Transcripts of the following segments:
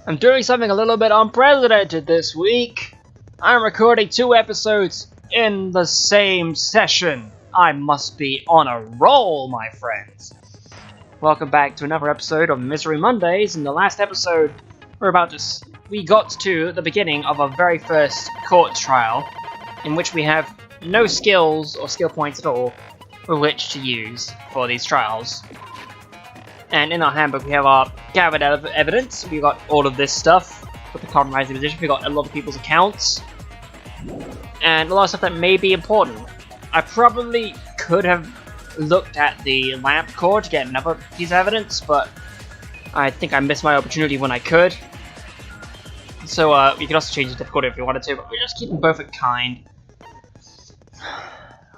I'm doing something a little bit unprecedented this week. I'm recording 2 episodes in the same session. I must be on a roll, my friends. Welcome back to another episode of Misery Mondays. In the last episode, we got to the beginning of our very first court trial, in which we have no skills or skill points at all with which to use for these trials. And in our handbook we have our gathered evidence. We got all of this stuff with the compromising position. We got a lot of people's accounts and a lot of stuff that may be important. I probably could have looked at the lamp core to get another piece of evidence, but I think I missed my opportunity when I could. So we could also change the difficulty if we wanted to, but we're just keeping both at kind.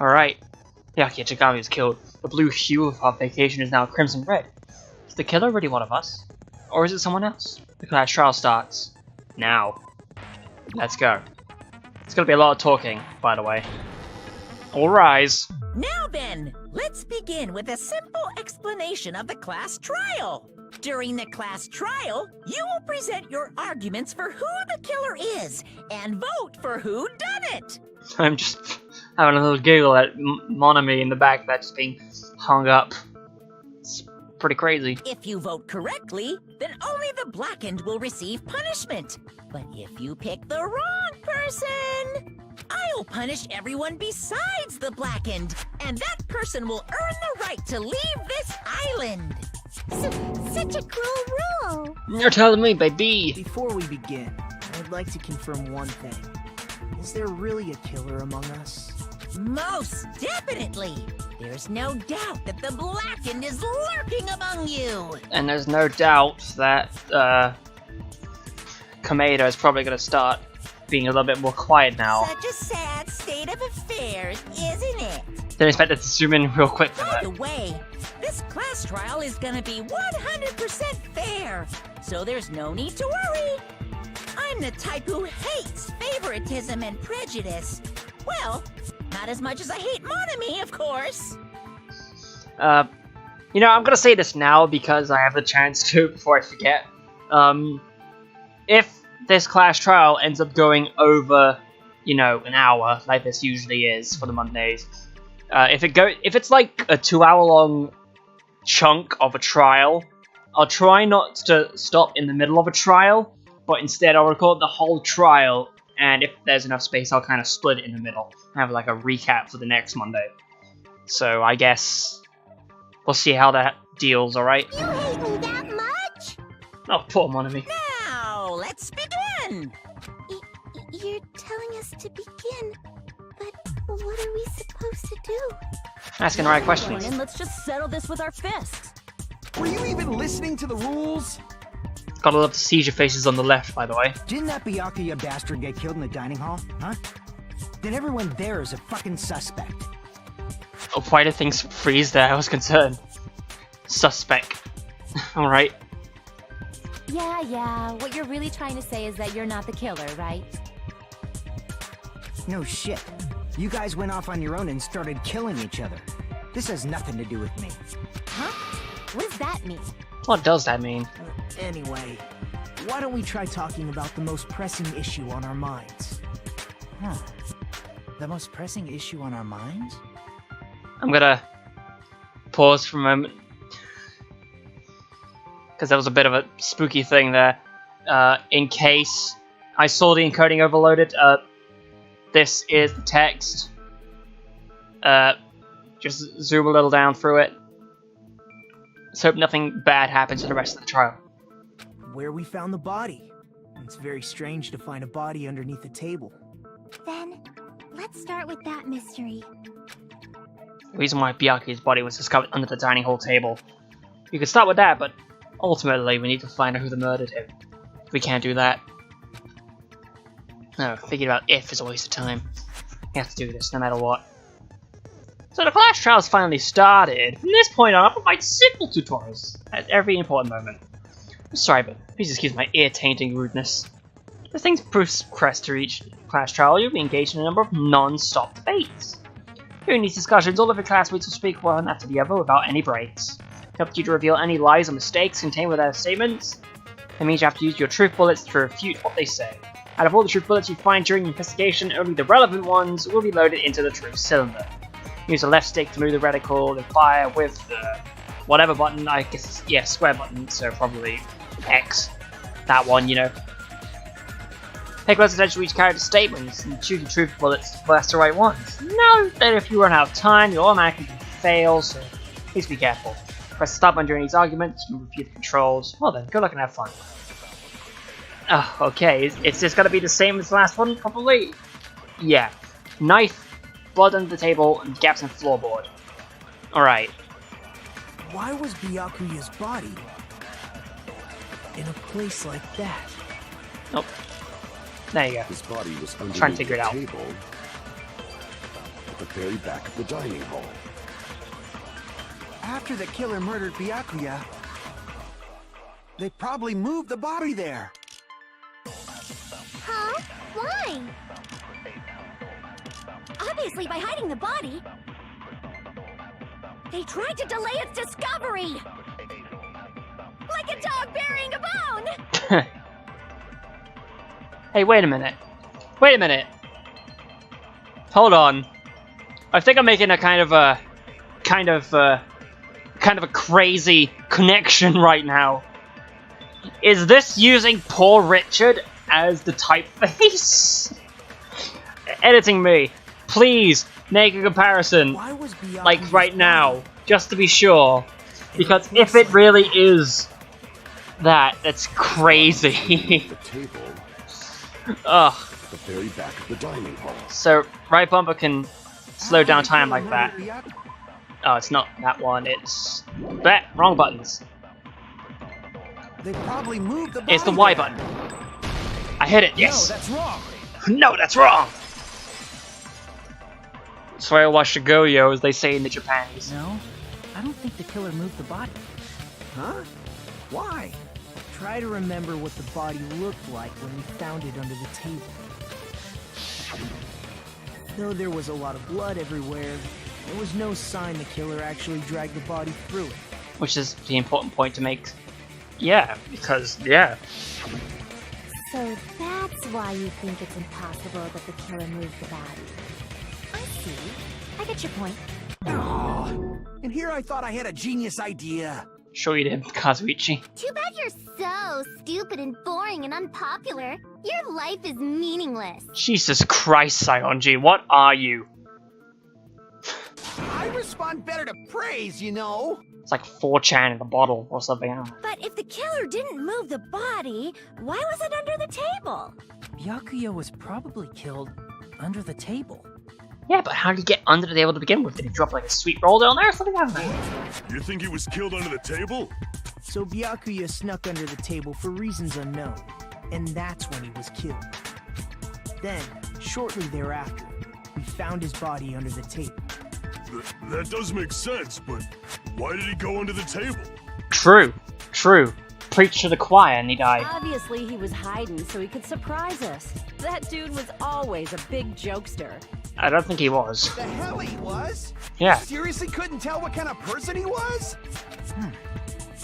Alright. Byakuya Togami was killed. The blue hue of our vacation is now crimson red. Is the killer really one of us? Or is it someone else? The class trial starts now. Let's go. It's gonna be a lot of talking, by the way. All rise. Now then, let's begin with a simple explanation of the class trial. During the class trial, you will present your arguments for who the killer is and vote for who done it. I'm just having a little giggle at Monami in the back that's being hung up. It's pretty crazy. If you vote correctly, then only the blackened will receive punishment. But if you pick the wrong person, I'll punish everyone besides the blackened, and that person will earn the right to leave this island. Such a cruel rule. You're telling me, baby. Before we begin, I'd like to confirm one thing. Is there really a killer among us? Most definitely. There's no doubt that the blackened is lurking among you. And there's no doubt that Kameda is probably going to start being a little bit more quiet now. Such a sad state of affairs, isn't it? Didn't expect it to zoom in real quick for By that. the way, this class trial is gonna be 100% fair, so there's no need to worry. I'm the type who hates favoritism and prejudice. Well, not as much as I hate Monami, of course. You know, I'm gonna say this now because I have the chance to before I forget. If this class trial ends up going over, you know, an hour, like this usually is for the Mondays, if it's like a 2-hour-long chunk of a trial, I'll try not to stop in the middle of a trial, but instead I'll record the whole trial, and if there's enough space, I'll kind of split it in the middle, and have like a recap for the next Monday. So I guess we'll see how that deals, alright? You hate me that much? Oh, poor Monami. Now, let's begin! You're telling us to begin, but what are we supposed to do? Asking the right questions. And let's just settle this with our fists. Were you even listening to the rules? Gotta love the seizure faces on the left, by the way. Didn't that Byakuya bastard get killed in the dining hall, huh? Then everyone there is a fucking suspect. Oh, why did things freeze there? I was concerned. Suspect. Alright. Yeah, what you're really trying to say is that you're not the killer, right? No shit. You guys went off on your own and started killing each other. This has nothing to do with me. Huh? What does that mean? What does that mean? Anyway, why don't we try talking about the most pressing issue on our minds? Huh. The most pressing issue on our minds? I'm gonna pause for a moment, because there was a bit of a spooky thing there. In case I saw the encoding overloaded, this is the text. Just zoom a little down through it. Let's hope nothing bad happens to the rest of the trial. Where we found the body. It's very strange to find a body underneath a table. Then, let's start with that mystery. The reason why Byakuya's body was discovered under the dining hall table. You could start with that, but ultimately we need to find out who murdered him. We can't do that. No, thinking about if is a waste of time. We have to do this no matter what. So the class trial has finally started. From this point on, I'll provide simple tutorials at every important moment. I'm sorry, but please excuse my ear-tainting rudeness. As things progress to each class trial, you'll be engaged in a number of non-stop debates. During these discussions, all of your classmates will speak one after the other without any breaks. To help you to reveal any lies or mistakes contained within their statements, That means you have to use your truth bullets to refute what they say. Out of all the truth bullets you find during your investigation, only the relevant ones will be loaded into the truth cylinder. Use the left stick to move the reticle and fire with the whatever button, I guess, yeah, square button, so probably X. That one, you know. Pay close attention to each character's statements and choose your truth bullets to blast the right ones. Note that if you run out of time, you'll automatically fail, so please be careful. Press the stop button during these arguments, you can review the controls. Well then, good luck and have fun. Oh, okay, is this gonna be the same as the last one? Probably? Yeah. Knife, blood under the table, and gaps in floorboard. Alright. Why was Byakuya's body in a place like that? Oh. There you go. His body was underneath Trying to figure it out. the table at the very back of the dining hall. After the killer murdered Byakuya, they probably moved the body there. Huh? Why? Obviously by hiding the body. They tried to delay its discovery! Like a dog burying a bone! Hey, wait a minute. Wait a minute. Hold on. I think I'm making a kind of a crazy connection right now. Is this using Poor Richard as the typeface? Editing me, please make a comparison, Why was Byakuya's like right now, body just to be sure. Because in a if place it really is that, that's crazy. The table Ugh. at the very back of the dining hall. So, right bumper can slow down time like that. Byakuya- Oh, it's not that one, it's... wrong buttons. They probably moved the body It's the Y there. button. I hit it, No, yes! that's wrong. No, that's wrong! Swear wa shigoyo, as they say in the Japanese. No, I don't think the killer moved the body. Huh? Why? Try to remember what the body looked like when we found it under the table. Though there was a lot of blood everywhere, there was no sign the killer actually dragged the body through it. Which is the important point to make. Yeah, because, yeah. So that's why you think it's impossible that the killer moved the body. I see. I get your point. Oh, and here I thought I had a genius idea. Sure you did, Kazuichi. Too bad you're so stupid and boring and unpopular. Your life is meaningless. Jesus Christ, Sionji, what are you? I respond better to praise, you know. It's like 4chan in a bottle or something, I don't know. But if the killer didn't move the body, why was it under the table? Byakuya was probably killed under the table. Yeah, but how did he get under the table to begin with? Did he drop like a sweet roll down there or something? I don't know. You think he was killed under the table? So Byakuya snuck under the table for reasons unknown, and that's when he was killed. Then, shortly thereafter, we found his body under the table. That does make sense, but why did he go under the table? True, true. Preach to the choir and he died. Obviously, he was hiding so he could surprise us. That dude was always a big jokester. I don't think he was. The hell he was? Yeah. You seriously couldn't tell what kind of person he was?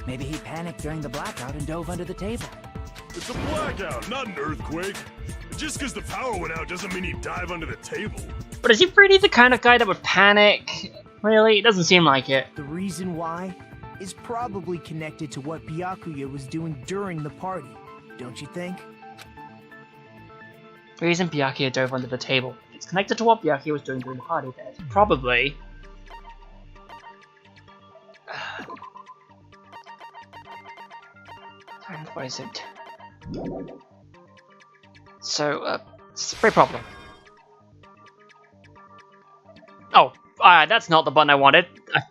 Maybe he panicked during the blackout and dove under the table. It's a blackout, not an earthquake. Just because the power went out doesn't mean he'd dive under the table. But is he really the kind of guy that would panic? Really? It doesn't seem like it. The reason why is probably connected to what Byakuya was doing during the party, don't you think? The reason Byakuya dove under the table. It's connected to what Byakuya was doing during the party there. Probably. What is it? So, it's a free problem. Oh, that's not the button I wanted. I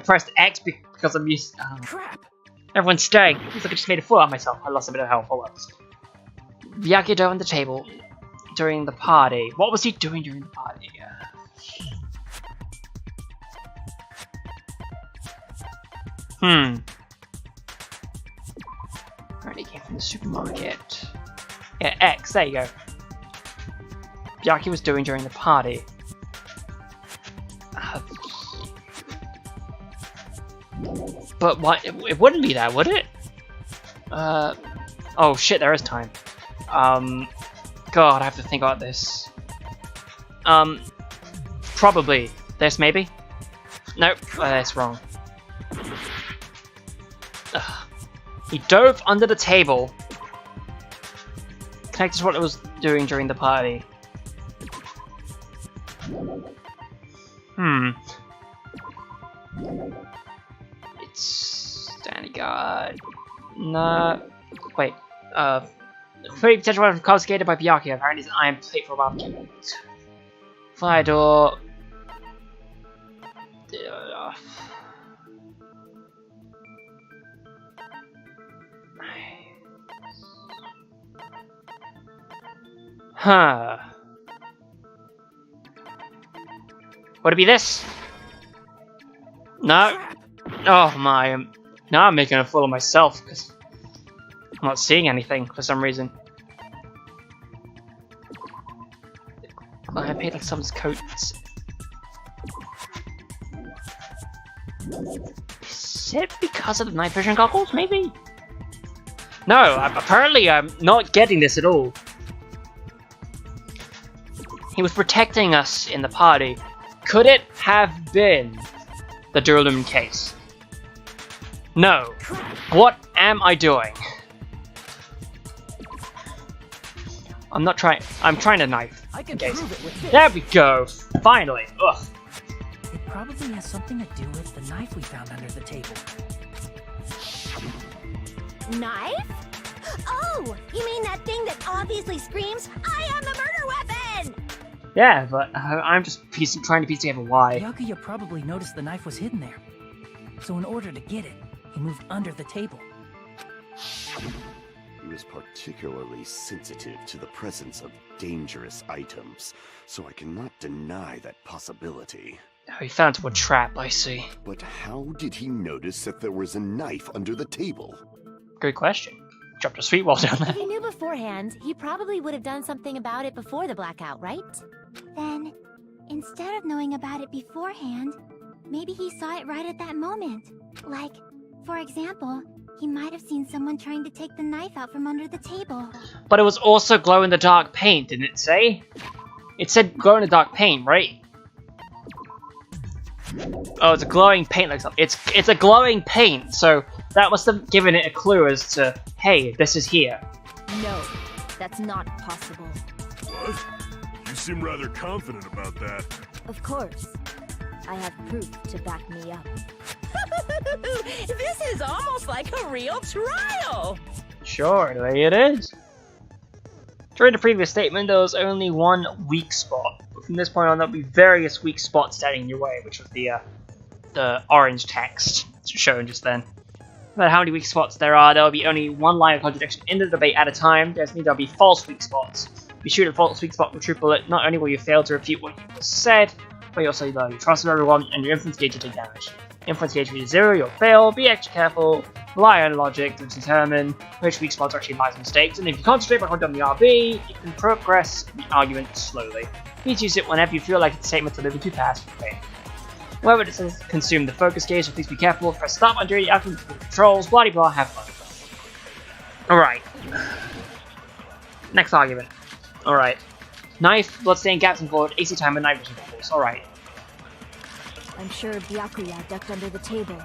pressed X because I'm used. Crap. Everyone's staring. Looks like I just made a fool out of myself. I lost a bit of health. Hold up. Byakuya dove on the table during the party. What was he doing during the party? Alright, he came from the supermarket. Yeah, X, there you go. Byakuya was doing during the party. But why? It wouldn't be that, would it? Oh shit, there is time. God, I have to think about this. Probably this, maybe? Nope, that's wrong. Ugh. He dove under the table. Connected to what it was doing during the party. It's Danny God. No. Wait. Free potential weapon confiscated by Byakuya. Apparently, it's an iron plate for barbecue. Fire door. Huh. Would it be this? No. Oh my. Now I'm making a fool of myself because I'm not seeing anything for some reason. I paid like someone's coat. Is it because of the night vision goggles? Maybe. No. Apparently, I'm not getting this at all. He was protecting us in the party. Could it have been the Duralum case? No. What am I doing? I'm not trying. I'm trying to knife. I can prove it with this. There we go. Finally. Ugh. It probably has something to do with the knife we found under the table. Knife? Oh, you mean that thing that obviously screams, "I am the murder weapon"? Yeah, but I'm just trying to piece together why. Byakuya probably noticed the knife was hidden there. So in order to get it, he moved under the table. He was particularly sensitive to the presence of dangerous items, so I cannot deny that possibility. Oh, he fell into a trap, I see. But how did he notice that there was a knife under the table? Good question. Dropped a sweet wall down If there. he knew beforehand, he probably would have done something about it before the blackout, right? Then, instead of knowing about it beforehand, maybe he saw it right at that moment. Like, for example, he might have seen someone trying to take the knife out from under the table. But it was also glow-in-the-dark paint, didn't it say? It said glow-in-the-dark paint, right? Oh, it's a glowing paint like something. It's a glowing paint, so that must have given it a clue as to, hey, this is here. No, that's not possible. What? You seem rather confident about that. Of course. I have proof to back me up. This is almost like a real trial. Sure, the way it is. During the previous statement, there was only one weak spot. But from this point on, there'll be various weak spots standing in your way, which was the orange text shown just then. No matter how many weak spots there will be only one line of contradiction in the debate at a time. There'll be false weak spots. If you shoot a false weak spot with triple it, not only will you fail to refute what you said, but you also lose your trust of everyone, and your influence gauge will take damage. Influence gauge reaches 0, you'll fail, be extra careful, rely on logic to determine which weak spots actually lies in mistakes, and if you concentrate by holding on the RB, you can progress the argument slowly. You need to use it whenever you feel like the statement's a little too fast for pain. Wherever it says consume the focus gauge, so please be careful, press stop under the active controls, blah blah, have fun. Alright. Next argument. Alright. Knife, bloodstained gaps involved, AC time, and night vision goggles. Alright. I'm sure Byakuya ducked under the table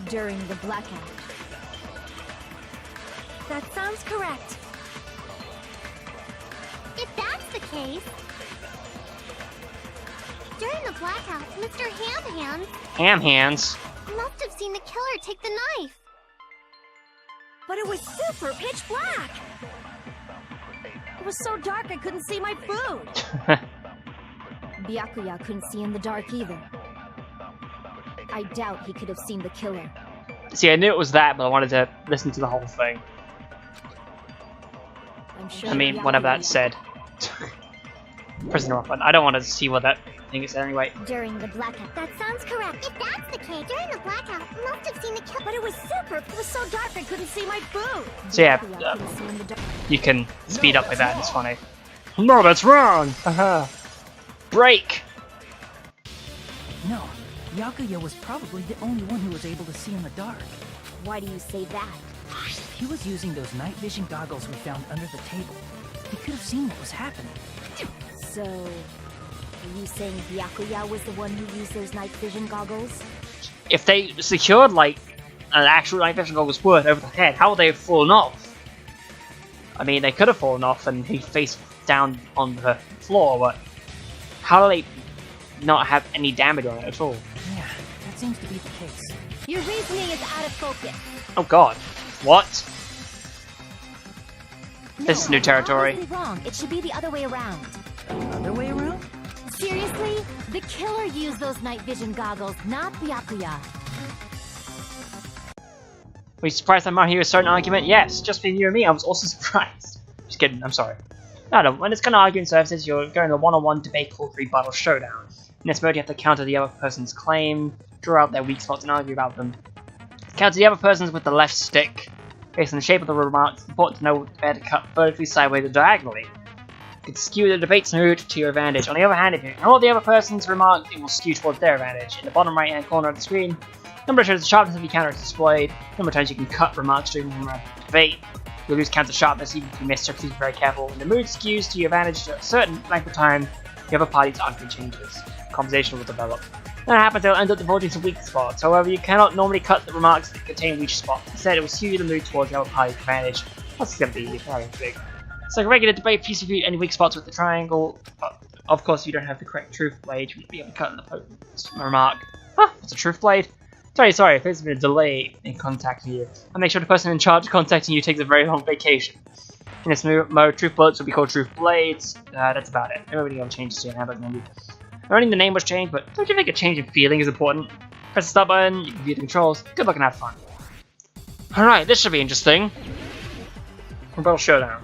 during the blackout. That sounds correct. If that's the case, during the blackout, Mr. Ham Hands. must have seen the killer take the knife. But it was super pitch black. It was so dark I couldn't see my food. Byakuya couldn't see in the dark either. I doubt he could have seen the killer. See, I knew it was that, but I wanted to listen to the whole thing. I'm sure I mean, Byakuya whatever that said. Prisoner weapon. I don't want to see what that thing is anyway. During the blackout. That sounds correct. If that's the case, during the blackout, must have seen the killer. But it was so dark I couldn't see my food. So yeah, Byakuya couldn't see in the dark. you can speed up like that, and it's funny. No, that's wrong! Haha. Break! No, Byakuya was probably the only one who was able to see in the dark. Why do you say that? He was using those night vision goggles we found under the table. He could have seen what was happening. So, are you saying Byakuya was the one who used those night vision goggles? If they secured, like, an actual night vision goggles would over the head, how would they have fallen off? I mean, they could have fallen off and he faced down on the floor, but how do they not have any damage on it at all? Yeah, that seems to be the case. Your reasoning is out of focus. Oh god. What? No, This is new territory. you're obviously wrong. It should be the other way around. Other way around? Seriously? The killer used those night vision goggles, not Byakuya. Were you surprised I'm out here with a certain argument? Yes, just between you and me, I was also surprised. Just kidding, I'm sorry. No, when it's kind of arguing services, you're going to a one-on-one debate called rebuttal showdown. In this mode, you have to counter the other person's claim, draw out their weak spots, and argue about them. Counter the other person's with the left stick. Based on the shape of the remarks, it's important to know where to cut vertically, sideways, or diagonally. You can skew the debate's mood to your advantage. On the other hand, if you ignore the other person's remarks, it will skew towards their advantage. In the bottom right-hand corner of the screen, number shows the sharpness of your counter is displayed. Number of times you can cut remarks during the debate. You'll lose counter sharpness even if you miss, so please be very careful. When the mood skews to your advantage to a certain length of time, the other party's argument changes. Conversation will develop. When that happens, they'll end up divulging some weak spots. However, you cannot normally cut the remarks that contain weak spots. Instead, it will skew the mood towards the other party's advantage. That's going to be very big. It's like a regular debate, please review any weak spots with the triangle. But of course, if you don't have the correct truth blade, you won't be able to cut the remark. Huh, what's a truth blade? Sorry, if there's been a delay in contacting you. I'll make sure the person in charge of contacting you takes a very long vacation. In this mode, truth bullets will be called truth blades. That's about it. Nobody ever changes to how that's going to be. Learning the name was changed, but don't you think a change in feeling is important? Press the start button, you can view the controls. Good luck and have fun. Alright, this should be interesting. Rebuttal showdown.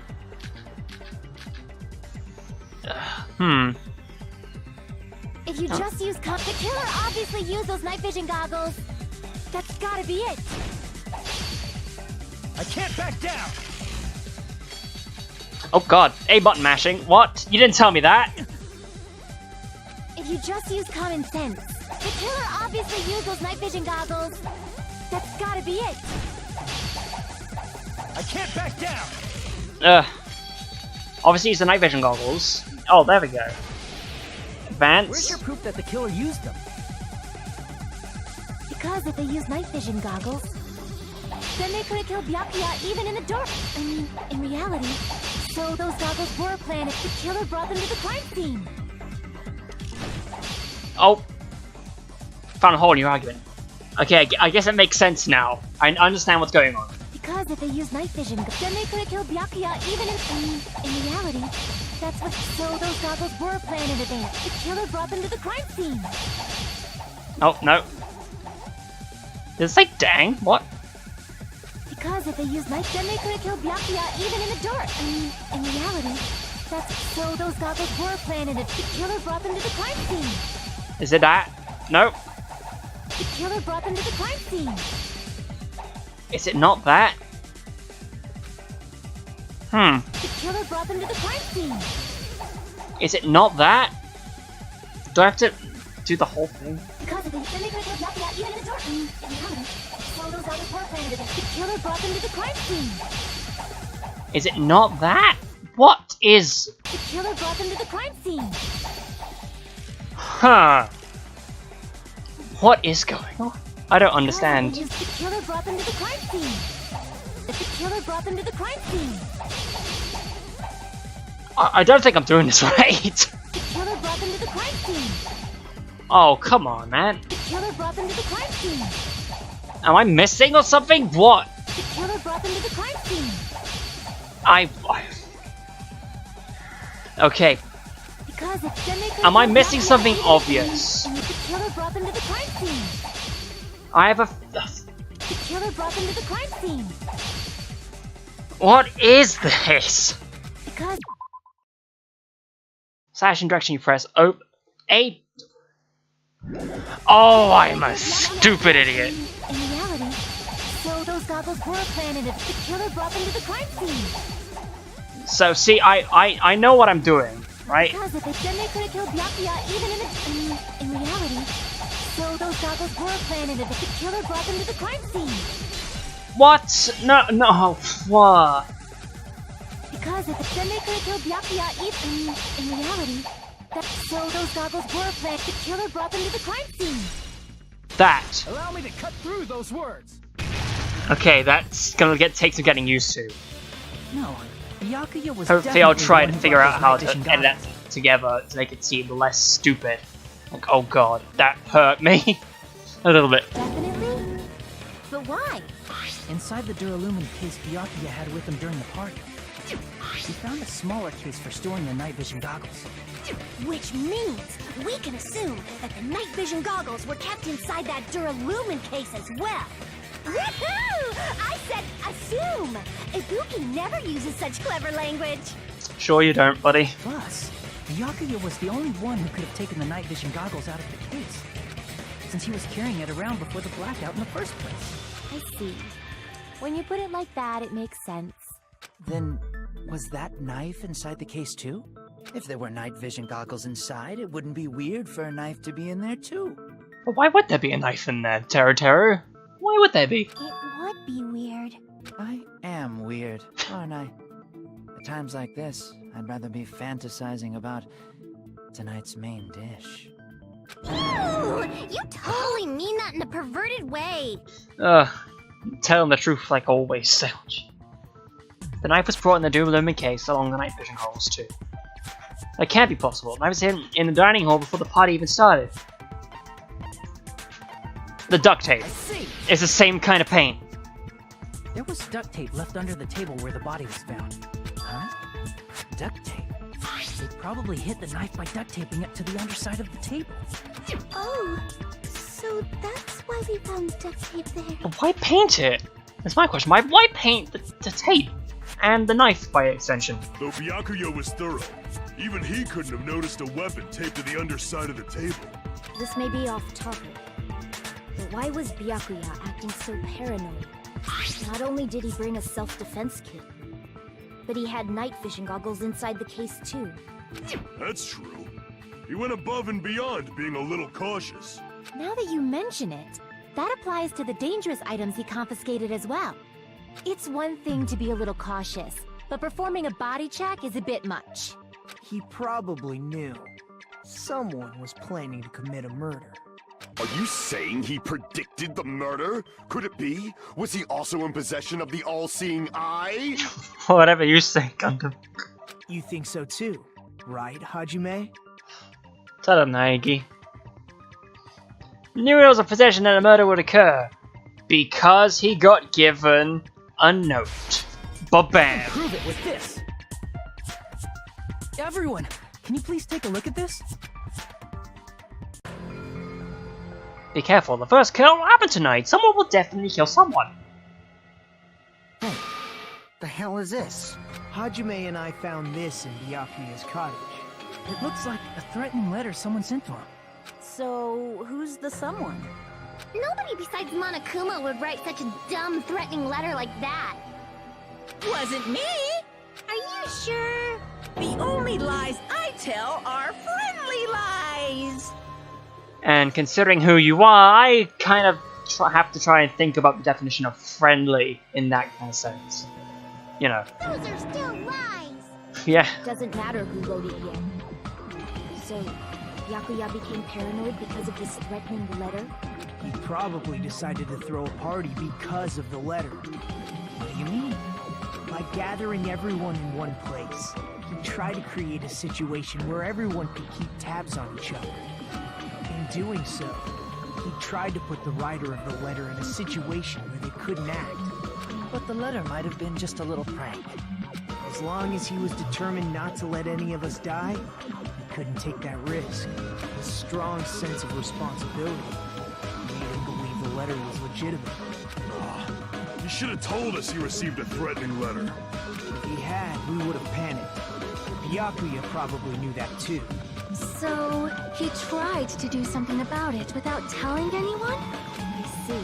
If you just use the killer obviously used those night vision goggles. That's gotta be it. I can't back down! Oh god, A button mashing. What? You didn't tell me that! If you just use common sense. The killer obviously used those night vision goggles. That's gotta be it. I can't back down! Obviously use the night vision goggles. Oh, there we go. Advance. Where's your proof that the killer used them? Because if they used night vision goggles, then they could have killed Byakuya even in the dark. I mean, in reality. So those goggles were planned if the killer brought them to the crime scene. Oh. Found a hole in your argument. Okay, I guess it makes sense now. I understand what's going on. Because if they used night vision, then they could have killed Byakuya even in reality. That's what. So those goggles were planned in advance. The killer brought them to the crime scene. Oh, no. Did it say dang? What? Because if they used night, then they could have killed Byakuya even in the dark. I mean, in reality. That's. So those goggles were planned in advance. The killer brought them to the crime scene. Is it that? No. The killer brought them to the crime scene. Is it not that? The killer brought them to the crime scene. Is it not that? Do I have to do the whole thing? Because of it, then they could have killed Byakuya even in the dark. In reality. So those goggles were planned in advance. The killer brought them to the crime scene. Is it not that? What is? The killer brought them to the crime scene. Huh. What is going on? I don't understand. The killer brought them to the crime scene. The killer brought them to the crime scene. I don't think I'm doing this right. The killer brought them to the crime scene. Oh, come on, man. The killer brought them to the crime scene. Am I missing or something? What? The killer brought them to the crime scene. Okay. Because then they could Am I have missing Byakuya something even obvious? in the killer brought them to the crime scene. I have a... The killer brought them to the crime scene. What is this? Because... Slash and direction you press A. Oh, I'm a stupid idiot. In reality, so those goggles were planned and the killer brought them to the crime scene. So see, I know what I'm doing, right? Because if then they could have killed Byakuya even in reality. So those goggles were planned and the killer brought them to the crime scene. What? No, no, what? Because if then they couldn't kill Byakuya in reality, so those goggles were planned. The killer brought them to the crime scene. That. Allow me to cut through those words. Okay, that's gonna take some getting used to. No, Byakuya was Hopefully I'll definitely try the to one who figure brought out how those to night edit vision that together to make it seem less stupid. Like, oh god, that hurt me. A little bit. Definitely? But why? goggles. Inside the Duralumin case Byakuya had with him during the party, he found a smaller case for storing the night vision goggles. Which means we can assume that the night vision goggles were kept inside that Duralumin case as well. Woohoo! I said assume! Ibuki never uses such clever language. Sure you don't, buddy. Plus, Byakuya was the only one who could have taken the night vision goggles out of the case, since he was carrying it around before the blackout in the first place. I see. When you put it like that, it makes sense. Then, was that knife inside the case too? If there were night vision goggles inside, it wouldn't be weird for a knife to be in there too. But why would there be a knife in there, Teru? Why would there be? It would be weird. I am weird, aren't I? At times like this, I'd rather be fantasizing about tonight's main dish. Ew! You totally mean that in a perverted way. Telling the truth like always, Sage. The knife was brought in the Duralumin case along with the night vision goggles too. That can't be possible. The knife was hidden in the dining hall before the party even started. The duct tape. It's the same kind of paint. There was duct tape left under the table where the body was found. Huh? Duct tape? They probably hid the knife by duct taping it to the underside of the table. Oh, so that's why we found duct tape there. But why paint it? That's my question. Why paint the tape? And the knife, by extension. Though Byakuya was thorough, even he couldn't have noticed a weapon taped to the underside of the table. This may be off topic, but why was Byakuya acting so paranoid? Not only did he bring a self-defense kit, but he had night vision goggles inside the case too. That's true. He went above and beyond being a little cautious. Now that you mention it, that applies to the dangerous items he confiscated as well. It's one thing to be a little cautious, but performing a body check is a bit much. He probably knew. Someone was planning to commit a murder. Are you saying he predicted the murder? Could it be? Was he also in possession of the all-seeing eye? Whatever you say, Gundam. You think so too, right, Hajime? Tell him, Naegi. Knew it was a possession that a murder would occur. Because he got given a note. Ba-bam! Prove it with this! Everyone, can you please take a look at this? Be careful, the first kill will happen tonight. Someone will definitely kill someone. Hey, the hell is this? Hajime and I found this in Byakuya's cottage. It looks like a threatening letter someone sent to him. So, who's the someone? Nobody besides Monokuma would write such a dumb, threatening letter like that. Wasn't me! Are you sure? The only lies I tell are friendly lies! And considering who you are, I kind of have to try and think about the definition of friendly in that kind of sense. You know. Those are still lies. Yeah. Doesn't matter who wrote it yet. So, Byakuya became paranoid because of this threatening letter? He probably decided to throw a party because of the letter. What do you mean? By gathering everyone in one place, he tried to create a situation where everyone could keep tabs on each other. In doing so, he tried to put the writer of the letter in a situation where they couldn't act. But the letter might have been just a little prank. As long as he was determined not to let any of us die, he couldn't take that risk. A strong sense of responsibility made him believe the letter was legitimate. He should have told us he received a threatening letter. If he had, we would have panicked. Byakuya probably knew that too. So, he tried to do something about it without telling anyone? I see.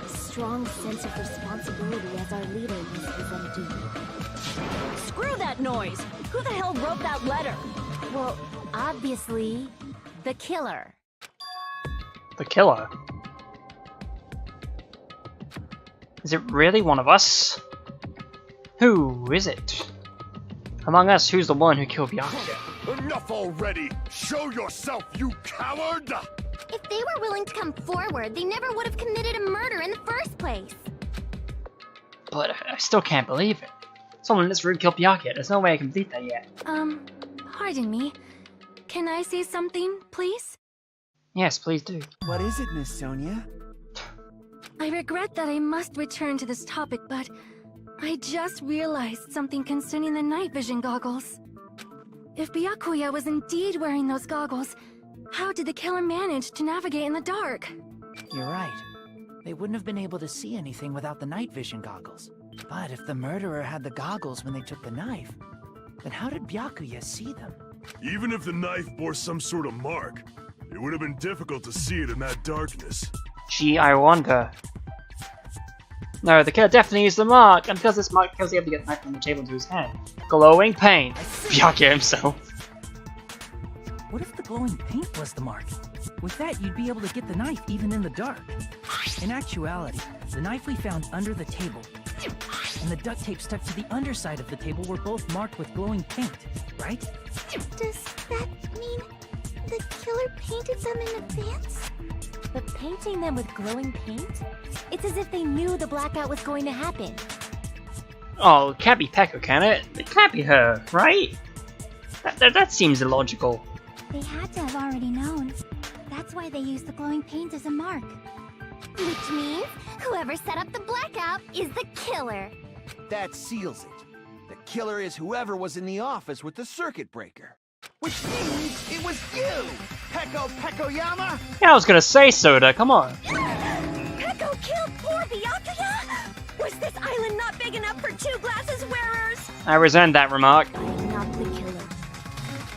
A strong sense of responsibility as our leader was presented. Screw that noise! Who the hell wrote that letter? Well, obviously, the killer. The killer? Is it really one of us? Who is it? Among us, who's the one who killed Byakuya? Enough already! Show yourself, you coward! If they were willing to come forward, they never would have committed a murder in the first place. But I still can't believe it. Someone in this room killed Byakuya. There's no way I can believe that yet. Pardon me. Can I say something, please? Yes, please do. What is it, Miss Sonia? I regret that I must return to this topic, but I just realized something concerning the night vision goggles. If Byakuya was indeed wearing those goggles, how did the killer manage to navigate in the dark? You're right. They wouldn't have been able to see anything without the night vision goggles. But if the murderer had the goggles when they took the knife, then how did Byakuya see them? Even if the knife bore some sort of mark, it would have been difficult to see it in that darkness. Gee, I wonder. No, the killer definitely used the mark, and because this mark kills, he able to get the knife from the table into his hand. Glowing paint. Byakuya himself. What if the glowing paint was the mark? With that, you'd be able to get the knife even in the dark. In actuality, the knife we found under the table and the duct tape stuck to the underside of the table were both marked with glowing paint, right? Does that mean the killer painted them in advance? But painting them with glowing paint? It's as if they knew the blackout was going to happen. Oh, it can't be Peko, can it? It can't be her, right? That seems illogical. They had to have already known. That's why they used the glowing paint as a mark. Which means whoever set up the blackout is the killer. That seals it. The killer is whoever was in the office with the circuit breaker. Which means it was you, Pekoyama! Yeah, I was gonna say Soda, come on. Peko killed poor Byakuya? Was this island not big enough for 2 glasses wearers? I resent that remark. I'm not the killer.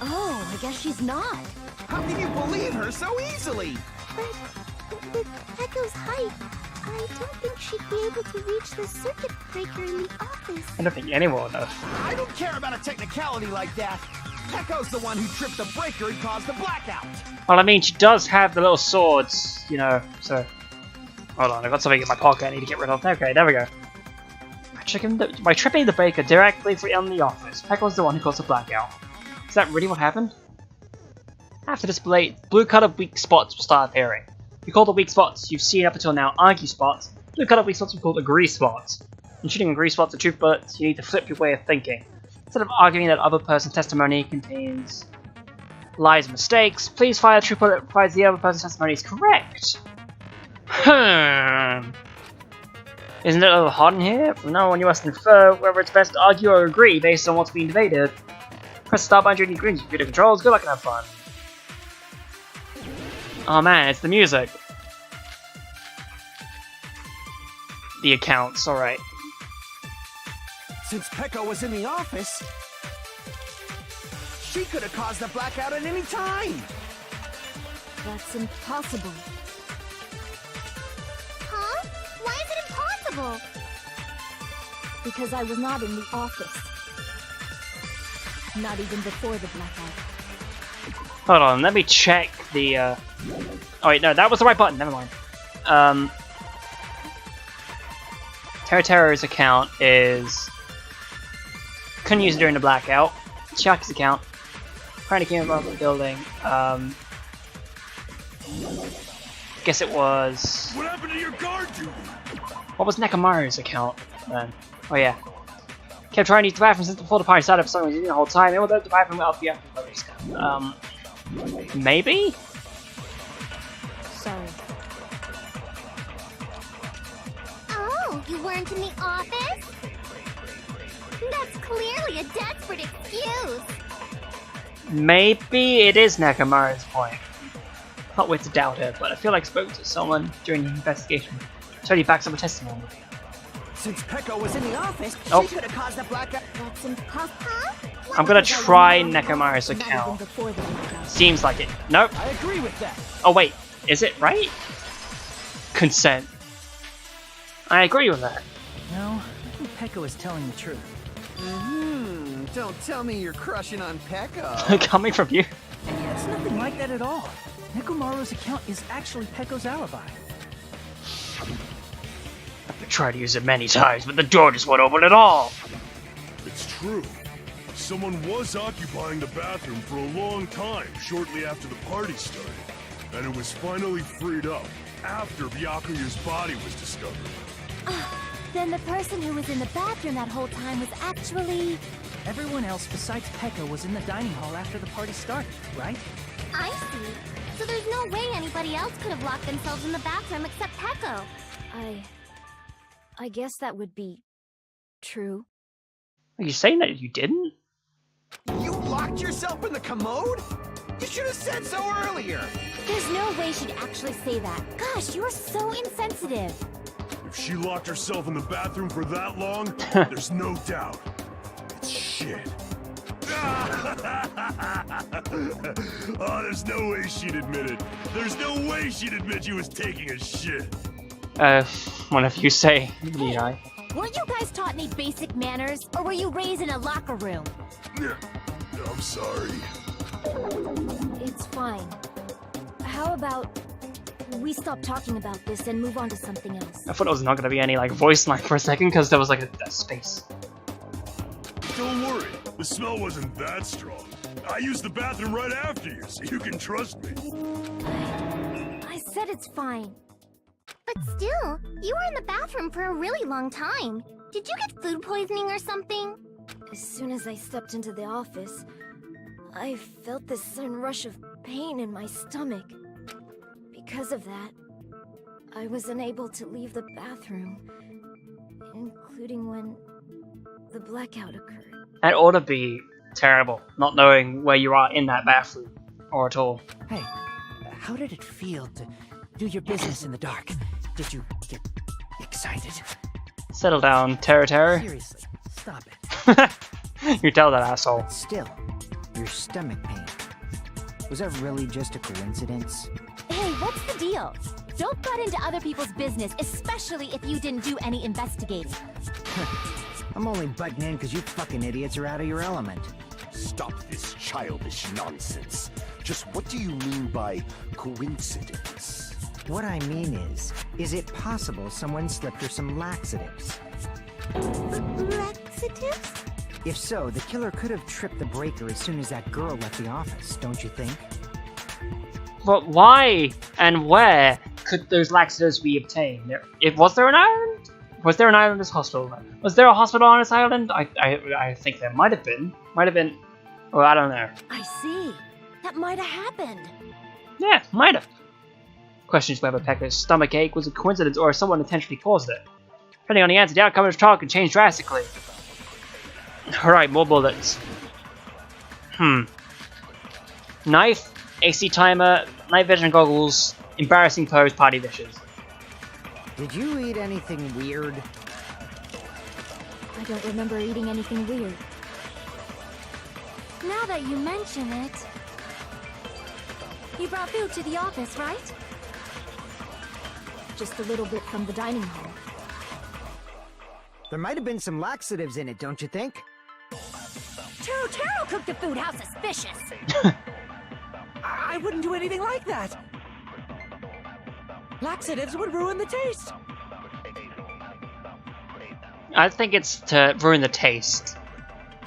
Oh, I guess she's not. How can you believe her so easily? But with Peko's height, I don't think she'd be able to reach the circuit breaker in the office. I don't think anyone does. I don't care about a technicality like that. Peko's the one who tripped the breaker and caused the blackout. Well, I mean, she does have the little swords, you know, so... Hold on, I've got something in my pocket I need to get rid of. Okay, there we go. By tripping the breaker directly from the office, Peko's the one who caused the blackout. Is that really what happened? After this blue-colored weak spots will start appearing. We call the weak spots you've seen up until now argue spots. Blue-colored weak spots we call agree spots. In shooting agree spots or truth bullets, you need to flip your way of thinking. Instead of arguing that other person's testimony contains lies and mistakes, please fire a true bullet that provides the other person's testimony is correct. Isn't it a little hot in here? From now on you must infer whether it's best to argue or agree based on what's being debated. Press start button during the green computer controls, good luck and have fun. Oh man, it's the music. The accounts, alright. Since Peko was in the office, she could have caused the blackout at any time. That's impossible. Huh? Why is it impossible? Because I was not in the office. Not even before the blackout. Hold on, let me check the, Oh wait, no, that was the right button, never mind. Terra's account is... Couldn't use it during the blackout. Chiaki's account. Apparently came above the building. Guess it was... What happened to your guard duty? What was Nekomaru's account then? Oh yeah. Kept trying to use the bathroom since before the party started for some reason the whole time. They were the bathroom without the maybe? Sorry. Oh, you weren't in the office? That's clearly a desperate excuse. Maybe it is Nekomaru's point. Not way to doubt it, but I feel like I spoke to someone during the investigation. Totally backs up a testimony. Since Peko was in the office, Nope. she could have caused the blackout. That's impossible. I'm gonna try Nekomaru's account. Before the blackout. Seems like it. Nope. I agree with that. Oh wait, is it right? Consent. I agree with that. No, I think Peko is telling the truth. Don't tell me you're crushing on Peko. Coming from you. It's nothing like that at all. Nekomaru's account is actually Peko's alibi. tried to use it many times, but the door just won't open at all. It's true. Someone was occupying the bathroom for a long time shortly after the party started, and it was finally freed up after Byakuya's body was discovered. Then the person who was in the bathroom that whole time was actually... Everyone else besides Pekka was in the dining hall after the party started, right? I see. So there's no way anybody else could have locked themselves in the bathroom except Peko. I guess that would be true. Are you saying that you didn't? You locked yourself in the commode? You should have said so earlier! There's no way she'd actually say that. Gosh, you are so insensitive. If she locked herself in the bathroom for that long, there's no doubt. It's shit. Oh, there's no way she'd admit it. There's no way she'd admit she was taking a shit. Whenever you say, Levi. Weren't you guys taught any basic manners, or were you raised in a locker room? I'm sorry. It's fine. How about we stop talking about this and move on to something else? I thought it was not going to be any like voice line for a second because there was like a space. Don't worry, the smell wasn't that strong. I used the bathroom right after you, so you can trust me. I said it's fine. But still, you were in the bathroom for a really long time. Did you get food poisoning or something? As soon as I stepped into the office, I felt this sudden rush of pain in my stomach. Because of that, I was unable to leave the bathroom, including when the blackout occurred. That ought to be terrible, not knowing where you are in that bathroom, or at all. Hey, how did it feel to do your business in the dark? Did you get excited? Settle down, Terror. Seriously, stop it. You tell that asshole. Still, your stomach pain. Was that really just a coincidence? Hey, what's the deal? Don't butt into other people's business, especially if you didn't do any investigating. I'm only butting in because you fucking idiots are out of your element. Stop this childish nonsense. Just what do you mean by coincidence? What I mean is it possible someone slipped her some laxatives? Laxatives? If so, the killer could have tripped the breaker as soon as that girl left the office, don't you think? But why and where could those laxatives be obtained? Was there an island? Was there an island in this hospital? Was there a hospital on this island? I think there might have been. Well, I don't know. I see. That might have happened. Yeah, might have. Question is whether Pekka's stomach ache was a coincidence or someone intentionally caused it. Depending on the answer, the outcome of the trial can change drastically. Alright, more bullets. Knife, AC timer, night vision goggles, embarrassing pose, party dishes. Did you eat anything weird? I don't remember eating anything weird. Now that you mention it... You brought food to the office, right? Just a little bit from the dining hall. There might have been some laxatives in it, don't you think? Taro cooked the food. How suspicious! I wouldn't do anything like that. Laxatives would ruin the taste. I think it's to ruin the taste.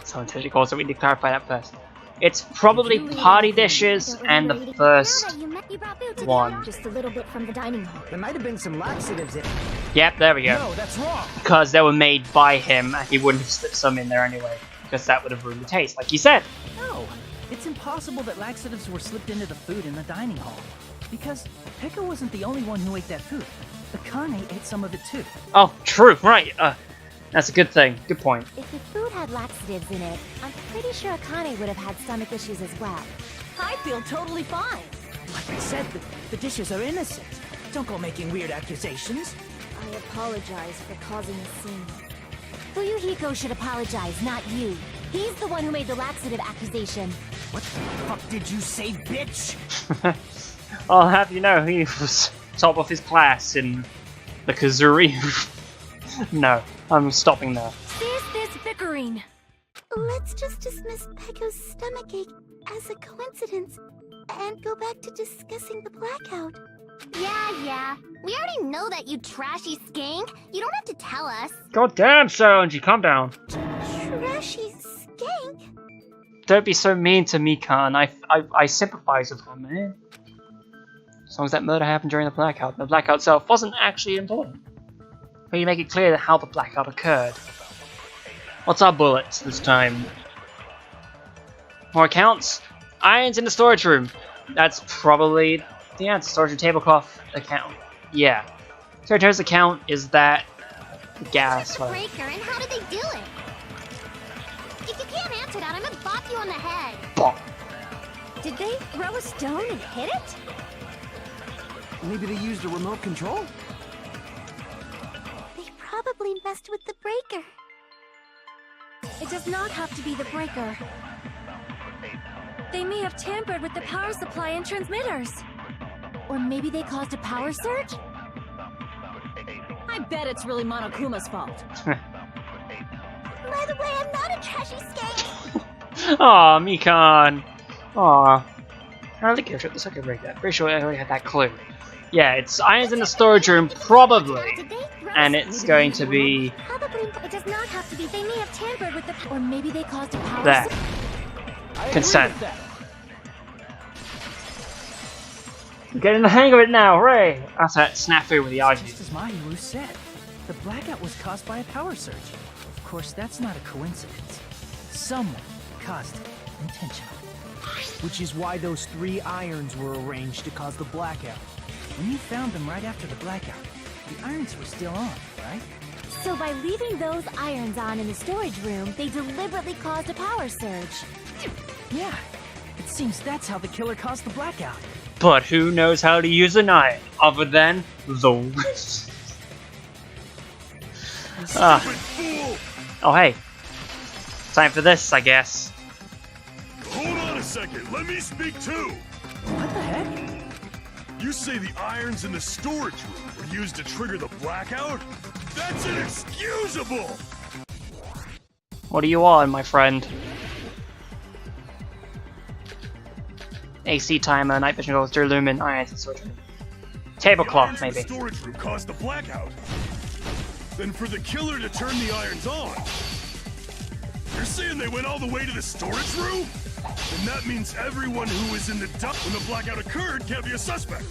So intentionally caused it. We need to clarify that first. It's probably party dishes and the first one. Just a little bit from the dining hall. There might have been some laxatives in it. Yep, there we go. No, that's wrong. Because they were made by him, and he wouldn't have slipped some in there anyway. Because that would have ruined the taste, like you said. No, it's impossible that laxatives were slipped into the food in the dining hall. Because Pekka wasn't the only one who ate that food. Akane ate some of it too. Oh, true, right. That's a good thing. Good point. If the food had laxatives in it, I'm pretty sure Akane would have had stomach issues as well. I feel totally fine. Like I said, the dishes are innocent. Don't go making weird accusations. I apologize for causing a scene. Fuyuhiko should apologize, not you. He's the one who made the laxative accusation. What the fuck did you say, bitch? I'll have you know, he was top of his class in the Kazuri. No, I'm stopping there. Cease this bickering. Let's just dismiss Pekko's stomachache as a coincidence and go back to discussing the blackout. Yeah. We already know that, you trashy skank. You don't have to tell us. God damn, Sonji, calm down. Trashy skank? Don't be so mean to Mikan. I sympathize with her, man. As long as that murder happened during the blackout, the blackout itself wasn't actually important. But you make it clear how the blackout occurred. What's our bullets this time? More accounts? Irons in the storage room. That's probably the answer. Storage room tablecloth account. Yeah. Sarato's account is that gas. The breaker, and how did they do it? If you can't answer that, I'm gonna bop you on the head. Bop. Did they throw a stone and hit it? Maybe they used a remote control? They probably messed with the breaker. It does not have to be the breaker. They may have tampered with the power supply and transmitters. Or maybe they caused a power surge? I bet it's really Monokuma's fault. By the way, I'm not a trashy skank. Aw, Mikan. Aw. I don't think I should the circuit breaker. Pretty sure I already had that clue. Yeah, it's irons in the storage room, probably. And it's going to be... Probably. It does not have to be. They may have tampered with the... Or maybe they caused a power there. surge. Consent. I'm getting the hang of it now, hooray! That's that snafu with the argument. Just as Mahiru said, the blackout was caused by a power surge. Of course, that's not a coincidence. Someone caused it intentionally. Which is why those 3 irons were arranged to cause the blackout. When you found them right after the blackout, the irons were still on, right? So by leaving those irons on in the storage room, they deliberately caused a power surge. Yeah, it seems that's how the killer caused the blackout. But who knows how to use an iron, other than the... Oh hey. Time for this, I guess. Hold on a second, let me speak too! What the heck? You say the irons in the storage room were used to trigger the blackout? That's inexcusable! What are you on, my friend? AC timer, night vision goggles, lumen, irons, and storage room. Tablecloth, maybe. The storage room caused the blackout. Then for the killer to turn the irons on, you're saying they went all the way to the storage room? And that means everyone who was in the dump when the blackout occurred can't be a suspect.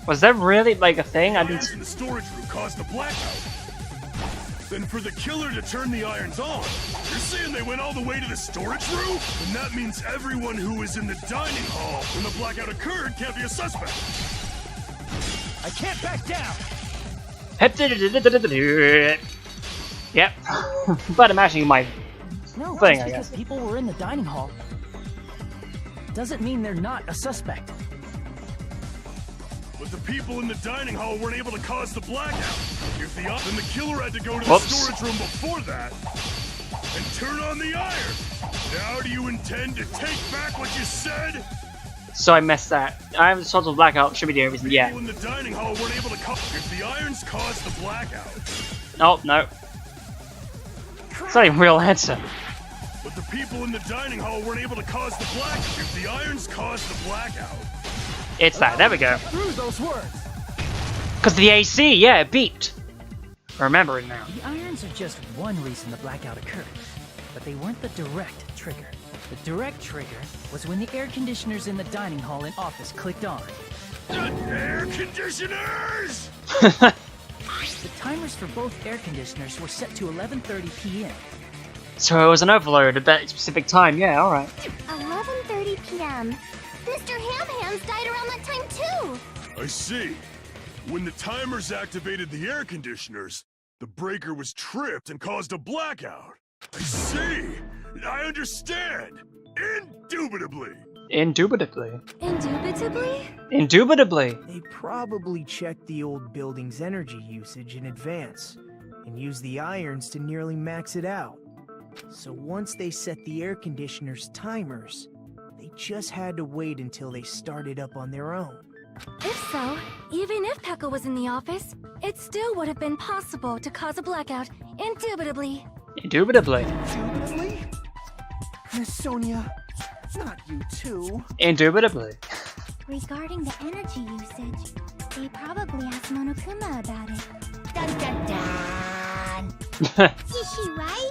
Was that really like a thing? I didn't. The irons in the storage room caused the blackout. Then for the killer to turn the irons on, you're saying they went all the way to the storage room? And that means everyone who was in the dining hall when the blackout occurred can't be a suspect. I can't back down! Yep. But imagine my No, thing, just I because guess. people were in the dining hall doesn't mean they're not a suspect. But the people in the dining hall weren't able to cause the blackout. If the then the killer had to go to the Whoops. storage room before that and turn on the iron. Now do you intend to take back what you said? So I messed that. I have the total blackout. Should be the reason. Yeah. People in the dining hall weren't able to cause. If the irons caused the blackout. Oh no. It's not even a real answer. But the people in the dining hall weren't able to cause the blackout. If the irons caused the blackout. It's that. There we go. Through those words! Because the AC, yeah, it beeped. I remember it now. The irons are just one reason the blackout occurred, but they weren't the direct trigger. The direct trigger was when the air conditioners in the dining hall and office clicked on. The air conditioners! The timers for both air conditioners were set to 11:30 p.m. So it was an overload at that specific time. Yeah, all right. 11:30 p.m. Mr. Ham-Hands died around that time too! I see. When the timers activated the air conditioners, the breaker was tripped and caused a blackout. I see. I understand. Indubitably. Indubitably. Indubitably? Indubitably. They probably checked the old building's energy usage in advance and used the irons to nearly max it out. So once they set the air conditioner's timers, they just had to wait until they started up on their own. If so, even if Pekka was in the office, it still would have been possible to cause a blackout, indubitably. Indubitably. Indubitably? Miss Sonia, Not you too. Indubitably. Regarding the energy usage, they probably asked Monokuma about it. Dun dun dun! Is she right?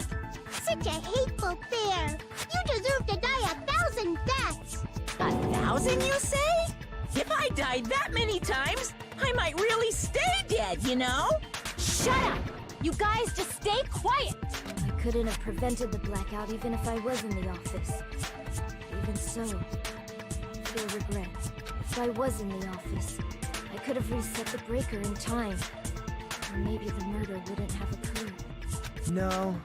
Such a hateful bear! You deserve to die 1,000 deaths! 1,000, you say? If I died that many times, I might really stay dead, you know? Shut up! You guys just stay quiet! I couldn't have prevented the blackout even if I was in the office. Even so, I feel regret. If I was in the office, I could have reset the breaker in time. Or maybe the murder wouldn't have occurred. No,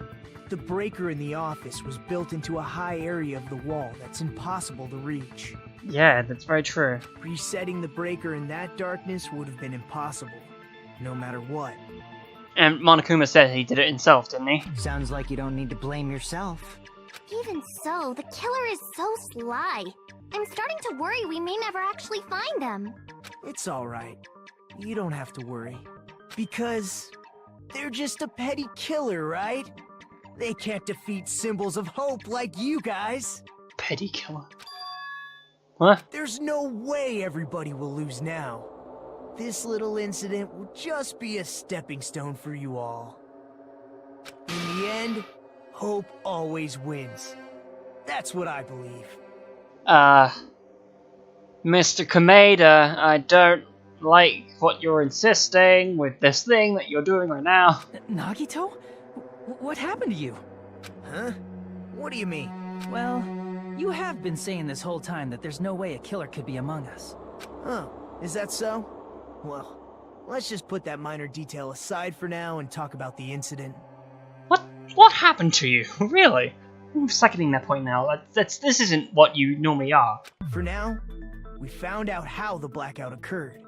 the breaker in the office was built into a high area of the wall that's impossible to reach. Yeah, that's very true. Resetting the breaker in that darkness would have been impossible, no matter what. And Monokuma said he did it himself, didn't he? Sounds like you don't need to blame yourself. Even so, the killer is so sly. I'm starting to worry we may never actually find them. It's alright. You don't have to worry. Because they're just a petty killer, right? They can't defeat symbols of hope like you guys. Petty killer. What? There's no way everybody will lose now. This little incident will just be a stepping stone for you all. In the end, hope always wins. That's what I believe. Mr. Kameda, I don't like what you're insisting with this thing that you're doing right now. Nagito? What happened to you? Huh? What do you mean? Well, you have been saying this whole time that there's no way a killer could be among us. Oh, is that so? Well, let's just put that minor detail aside for now and talk about the incident. What happened to you? Really? I'm seconding that point now. This isn't what you normally are. For now, we found out how the blackout occurred.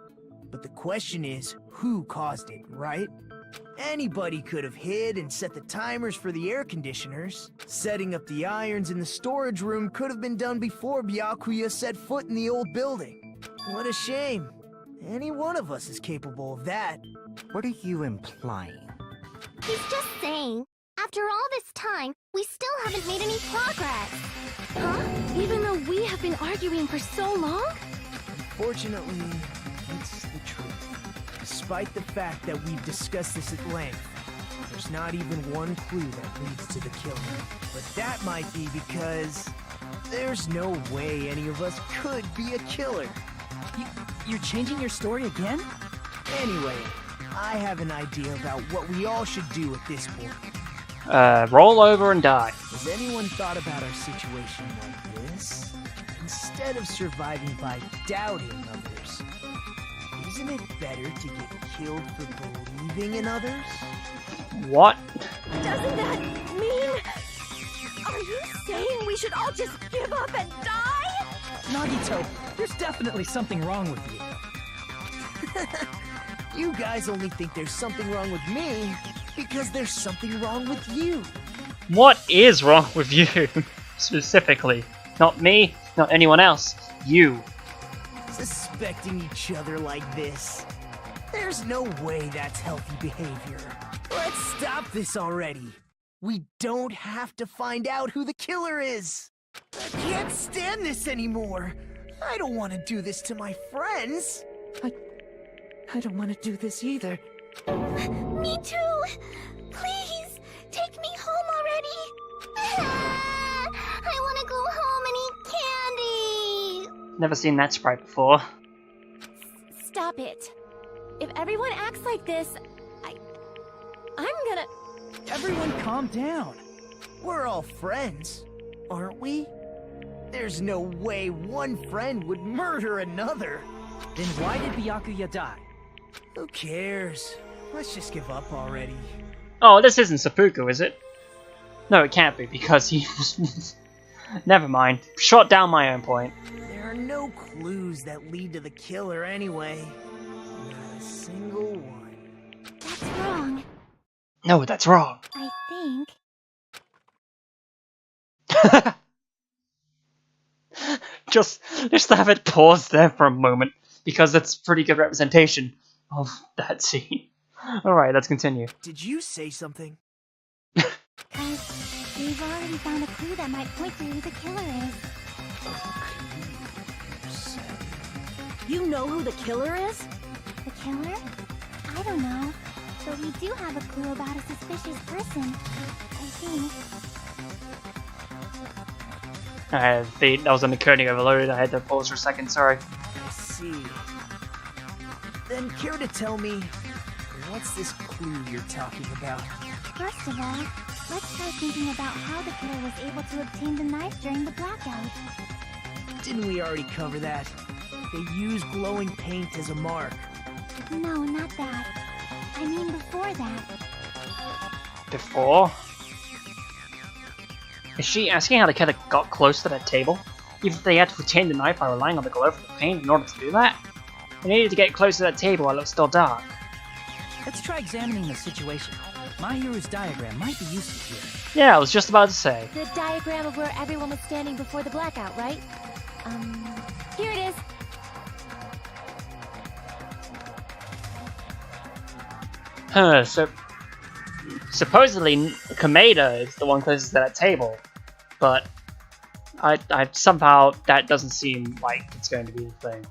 But the question is, who caused it, right? Anybody could have hid and set the timers for the air conditioners. Setting up the irons in the storage room could have been done before Byakuya set foot in the old building. What a shame. Any one of us is capable of that. What are you implying? He's just saying, after all this time, we still haven't made any progress. Huh? Even though we have been arguing for so long? Unfortunately, it's the truth. Despite the fact that we've discussed this at length, there's not even one clue that leads to the killer. But that might be because there's no way any of us could be a killer. You're changing your story again? Anyway, I have an idea about what we all should do at this point. Roll over and die. Has anyone thought about our situation like this? Instead of surviving by doubting others, isn't it better to get killed for believing in others? What? Doesn't that mean... Are you saying we should all just give up and die? Nagito, there's definitely something wrong with you. You guys only think there's something wrong with me because there's something wrong with you. What is wrong with you, specifically? Not me, not anyone else. You. Suspecting each other like this. There's no way that's healthy behavior. Let's stop this already. We don't have to find out who the killer is. I can't stand this anymore. I don't want to do this to my friends. I don't want to do this either. Me too! Please, take me home already! I want to go home and eat candy! Never seen that sprite before. Stop it. If everyone acts like this, I'm gonna... Everyone calm down. We're all friends, aren't we? There's no way one friend would murder another. Then why did Byakuya die? Who cares? Let's just give up already. Oh, this isn't seppuku, is it? No, it can't be, because he was... Never mind. Shot down my own point. There are no clues that lead to the killer anyway. Not a single one. That's wrong, No, that's wrong. I think. just have it pause there for a moment, because that's pretty good representation of that scene. Alright, let's continue. Did you say something? Because we've already found a clue that might point to who the killer is. You know who the killer is? The killer? I don't know. But we do have a clue about a suspicious person. I think. That was on the coding overloaded. I had to pause for a second, sorry. I see. Then care to tell me, what's this clue you're talking about? First of all, let's try thinking about how the killer was able to obtain the knife during the blackout. Didn't we already cover that? They use glowing paint as a mark. No, not that. I mean before that. Before? Is she asking how the killer got close to that table? Even if they had to retain the knife by relying on the glow from the paint in order to do that? They needed to get close to that table while it was still dark. Let's try examining the situation. My hero's diagram might be useful here. Yeah, I was just about to say. The diagram of where everyone was standing before the blackout, right? Here it is. Huh, so... Supposedly, Kameda is the one closest to that table. But... I somehow, that doesn't seem like it's going to be the thing.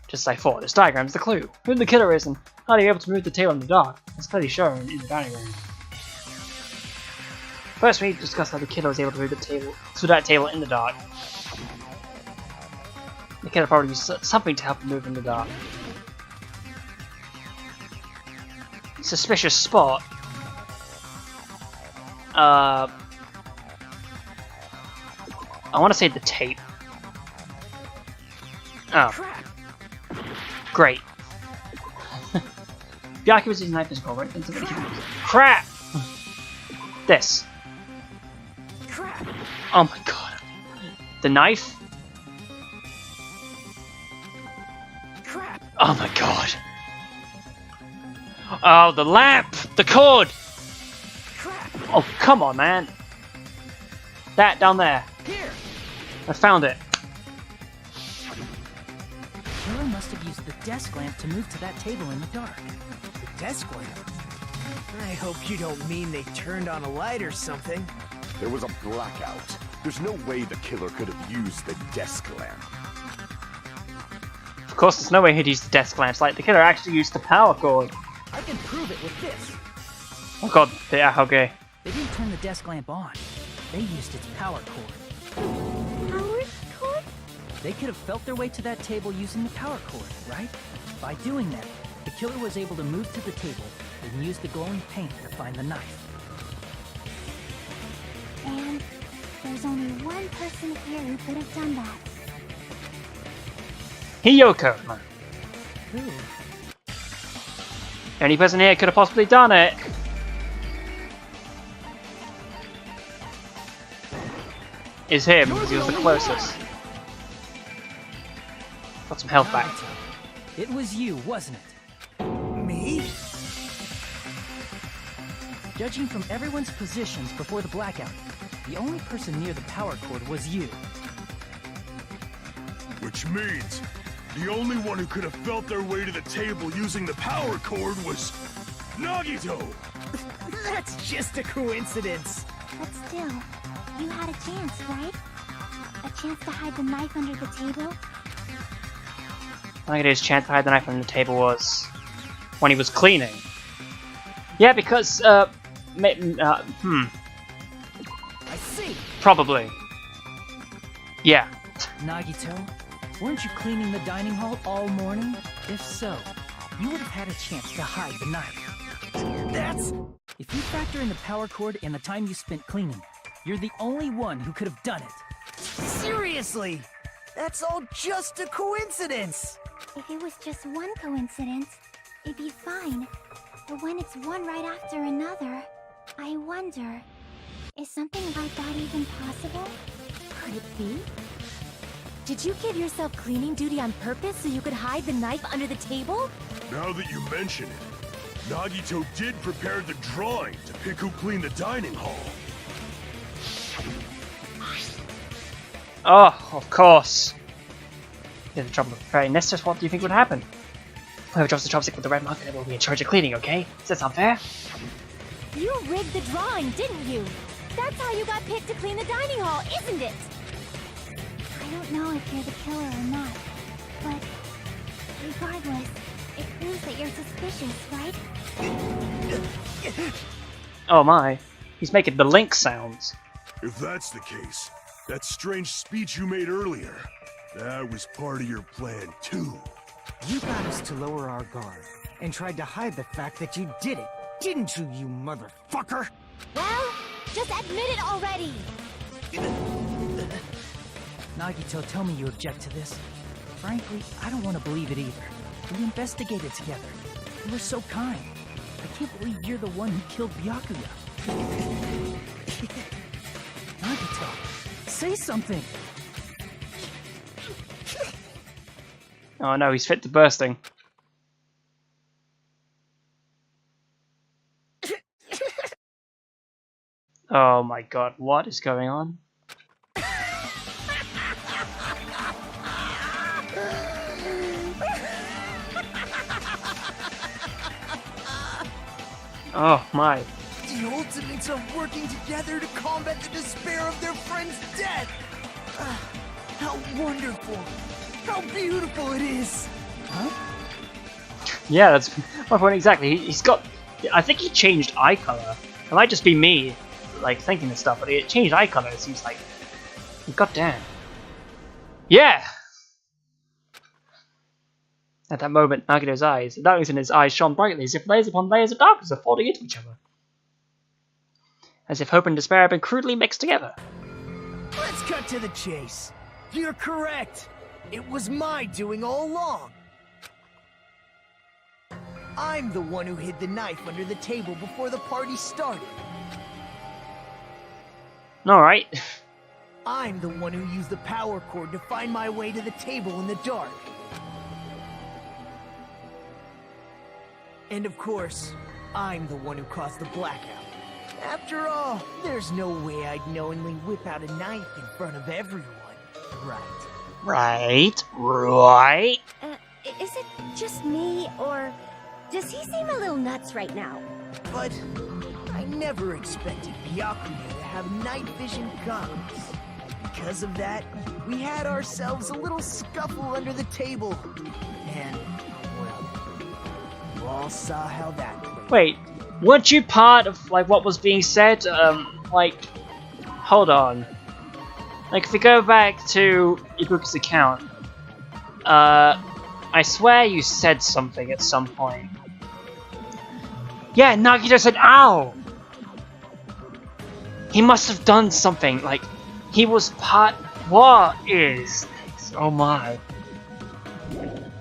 Just as I thought, this diagram's the clue. Who the killer is and how are you able to move the table in the dark? It's clearly shown in the diagram. First, we need to discuss how the killer was able to move the table to that table in the dark. The killer probably used something to help him move in the dark. Suspicious spot. I want to say the tape. Oh. Great. Byakuya was using knife as well, right? Into the crap! This. Crap! Oh my god. The knife? Crap! Oh my god. Oh, the lamp! The cord! Crap! Oh, come on, man. That down there. Here! I found it. The killer must have used the desk lamp to move to that table in the dark. The desk lamp? I hope you don't mean they turned on a light or something. There was a blackout. There's no way the killer could have used the desk lamp. Of course, there's no way he'd use the desk lamps. Like, the killer actually used the power cord. I can prove it with this. Oh god, yeah, okay. They didn't turn the desk lamp on. They used its power cord. Power cord? They could have felt their way to that table using the power cord, right? By doing that, the killer was able to move to the table and use the glowing paint to find the knife. And there's only one person here who could have done that. Hiyoko. Who? Any person here could have possibly done it. Is him, because he was the closest. Got some health back. It was you, wasn't it? Me? Judging from everyone's positions before the blackout, the only person near the power cord was you. Which means the only one who could have felt their way to the table using the power cord was Nagito! That's just a coincidence. But still, you had a chance, right? A chance to hide the knife under the table? I think his chance to hide the knife under the table was when he was cleaning. Yeah, because, I see. probably. Yeah. Nagito, weren't you cleaning the dining hall all morning? If so, you would have had a chance to hide the knife. That's... If you factor in the power cord and the time you spent cleaning, you're the only one who could have done it. Seriously! That's all just a coincidence! If it was just one coincidence, it'd be fine. But when it's one right after another, I wonder, is something like that even possible? Could it be? Did you give yourself cleaning duty on purpose so you could hide the knife under the table? Now that you mention it, Nagito did prepare the drawing to pick who cleaned the dining hall. Oh, of course. In the trouble of preparing this, just what do you think would happen? Whoever drops the chopstick with the red mark will be in charge of cleaning, okay? Does that sound fair? You rigged the drawing, didn't you? That's how you got picked to clean the dining hall, isn't it? don't know if you're the killer or not, but regardless, it proves that you're suspicious, right? Oh my, he's making the Link sounds. If that's the case, that strange speech you made earlier, that was part of your plan too. You got us to lower our guard and tried to hide the fact that you did it, didn't you, you motherfucker? Well, just admit it already! Nagito, tell me you object to this. Frankly, I don't want to believe it either. We investigated together. You were so kind. I can't believe you're the one who killed Byakuya. Nagito, say something! Oh no, he's fit to bursting. Oh my god, what is going on? Oh my. The ultimates are working together to combat the despair of their friend's death! How wonderful! How beautiful it is! Huh? Yeah, that's my point exactly. He's got... I think he changed eye color. It might just be me, like, thinking this stuff, but it changed eye color, it seems like. God damn. Yeah! At that moment, Nagito's eyes, the darkness in his eyes shone brightly as if layers upon layers of darkness were falling into each other. As if hope and despair had been crudely mixed together. Let's cut to the chase. You're correct. It was my doing all along. I'm the one who hid the knife under the table before the party started. Alright. I'm the one who used the power cord to find my way to the table in the dark. And of course, I'm the one who caused the blackout. After all, there's no way I'd knowingly whip out a knife in front of everyone, right? Right. Is it just me, or does he seem a little nuts right now? But I never expected Byakuya to have night vision goggles. Because of that, we had ourselves a little scuffle under the table. And, well, you all saw how that played. Wait, weren't you part of, like, what was being said? Like, hold on. Like, if we go back to Ibuki's account, I swear you said something at some point. Yeah, Nagito said, ow! He must have done something, like, he was part... What is this? Oh my. With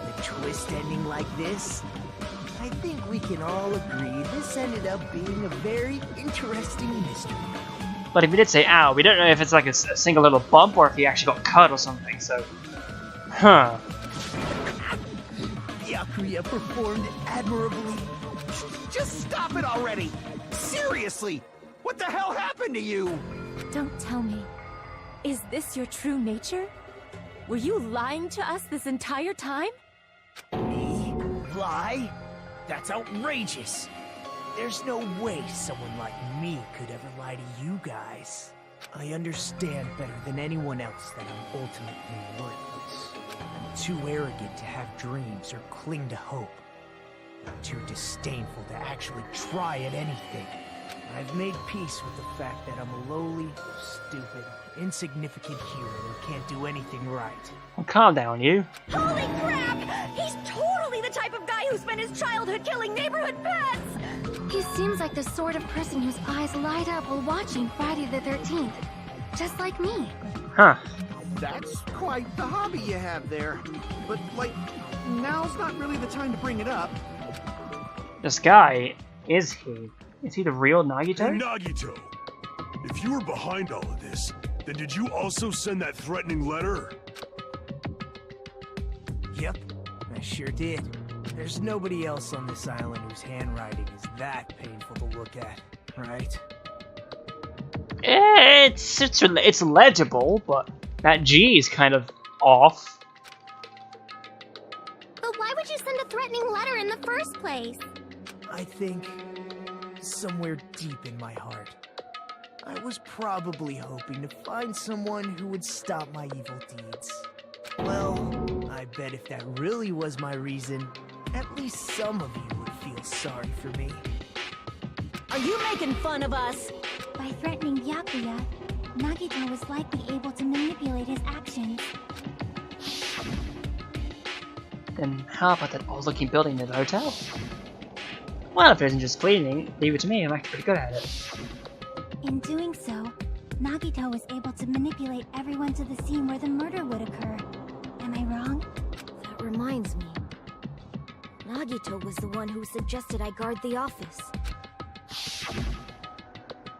a twist ending like this, I think we can all agree this ended up being a very interesting mystery. But if he did say ow, we don't know if it's like a single little bump or if he actually got cut or something, so... Huh. Byakuya performed admirably. Just stop it already! Seriously! What the hell happened to you? Don't tell me. Is this your true nature? Were you lying to us this entire time? Me? Lie? That's outrageous! There's no way someone like me could ever lie to you guys. I understand better than anyone else that I'm ultimately worthless. I'm too arrogant to have dreams or cling to hope. I'm too disdainful to actually try at anything. I've made peace with the fact that I'm a lowly, stupid, insignificant hero who can't do anything right. Well, calm down, you. Holy crap! He's totally the type of guy who spent his childhood killing neighborhood pets! He seems like the sort of person whose eyes light up while watching Friday the 13th. Just like me. Huh. That's quite the hobby you have there. But, like, now's not really the time to bring it up. This guy, is he? Is he the real Nagito? Nagito! If you were behind all of this, then did you also send that threatening letter? Yep, I sure did. There's nobody else on this island whose handwriting is that painful to look at, right? It's legible, but that G is kind of off. But why would you send a threatening letter in the first place? I think somewhere deep in my heart, I was probably hoping to find someone who would stop my evil deeds. Well, I bet if that really was my reason, at least some of you would feel sorry for me. Are you making fun of us? By threatening Byakuya, Nagito was likely able to manipulate his actions. Then how about that old-looking building near the hotel? Well, if it isn't just cleaning, leave it to me. I'm actually pretty good at it. In doing so, Nagito was able to manipulate everyone to the scene where the murder would occur. Am I wrong? That reminds me. Nagito was the one who suggested I guard the office.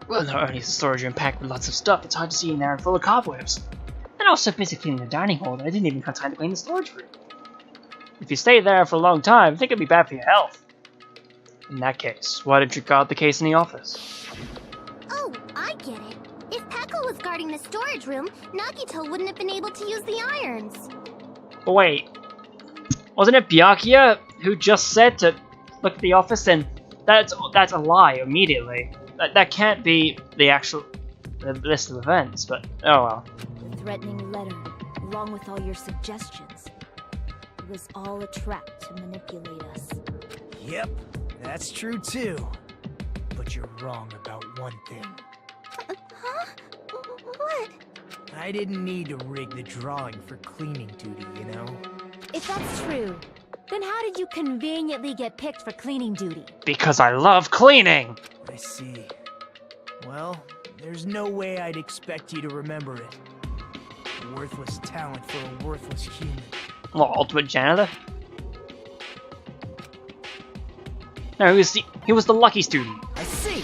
Well, not only is the storage room packed with lots of stuff, it's hard to see in there and full of cobwebs. And I was so busy cleaning the dining hall that I didn't even have time to clean the storage room. If you stay there for a long time, I think it'd be bad for your health. In that case, why didn't you guard the case in the office? Oh, I get it. If Pekka was guarding the storage room, Nagito wouldn't have been able to use the irons. But wait, wasn't it Byakuya who just said to look at the office? And that's a lie immediately. That can't be the actual list of events, but oh well. The threatening letter, along with all your suggestions, it was all a trap to manipulate us. Yep, that's true too. But you're wrong about one thing. Huh? What? I didn't need to rig the drawing for cleaning duty, you know? If that's true, then how did you conveniently get picked for cleaning duty? Because I love cleaning! I see. Well, there's no way I'd expect you to remember it. A worthless talent for a worthless human. What, ultimate janitor? No, he was the lucky student. I see!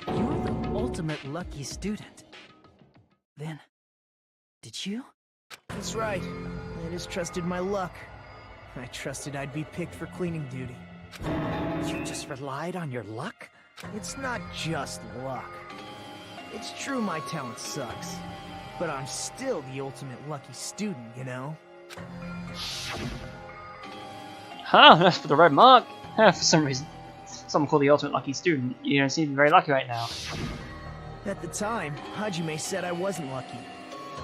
You're the ultimate lucky student. Then, did you? That's right. I just trusted my luck. I trusted I'd be picked for cleaning duty. You just relied on your luck? It's not just luck. It's true my talent sucks, but I'm still the ultimate lucky student, you know? Huh, that's for the red mark. For some reason, someone called the ultimate lucky student. You don't seem to be very lucky right now. At the time, Hajime said I wasn't lucky,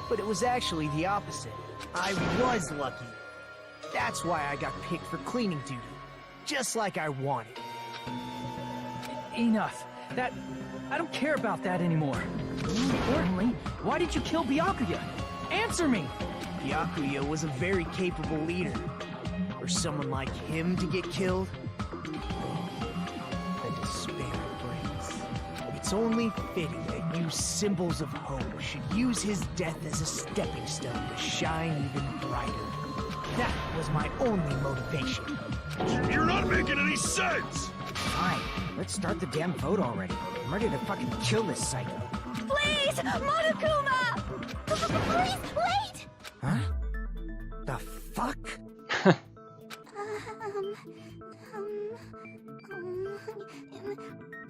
but it was actually the opposite. I was lucky. That's why I got picked for cleaning duty, just like I wanted. Enough. I don't care about that anymore. More importantly, why did you kill Byakuya? Answer me! Byakuya was a very capable leader. For someone like him to get killed, the despair it brings. It's only fitting that you symbols of hope should use his death as a stepping stone to shine even brighter. That was my only motivation. You're not making any sense! Fine, let's start the damn vote already. I'm ready to fucking kill this psycho. Please, Monokuma! Please, wait! Huh? The fuck?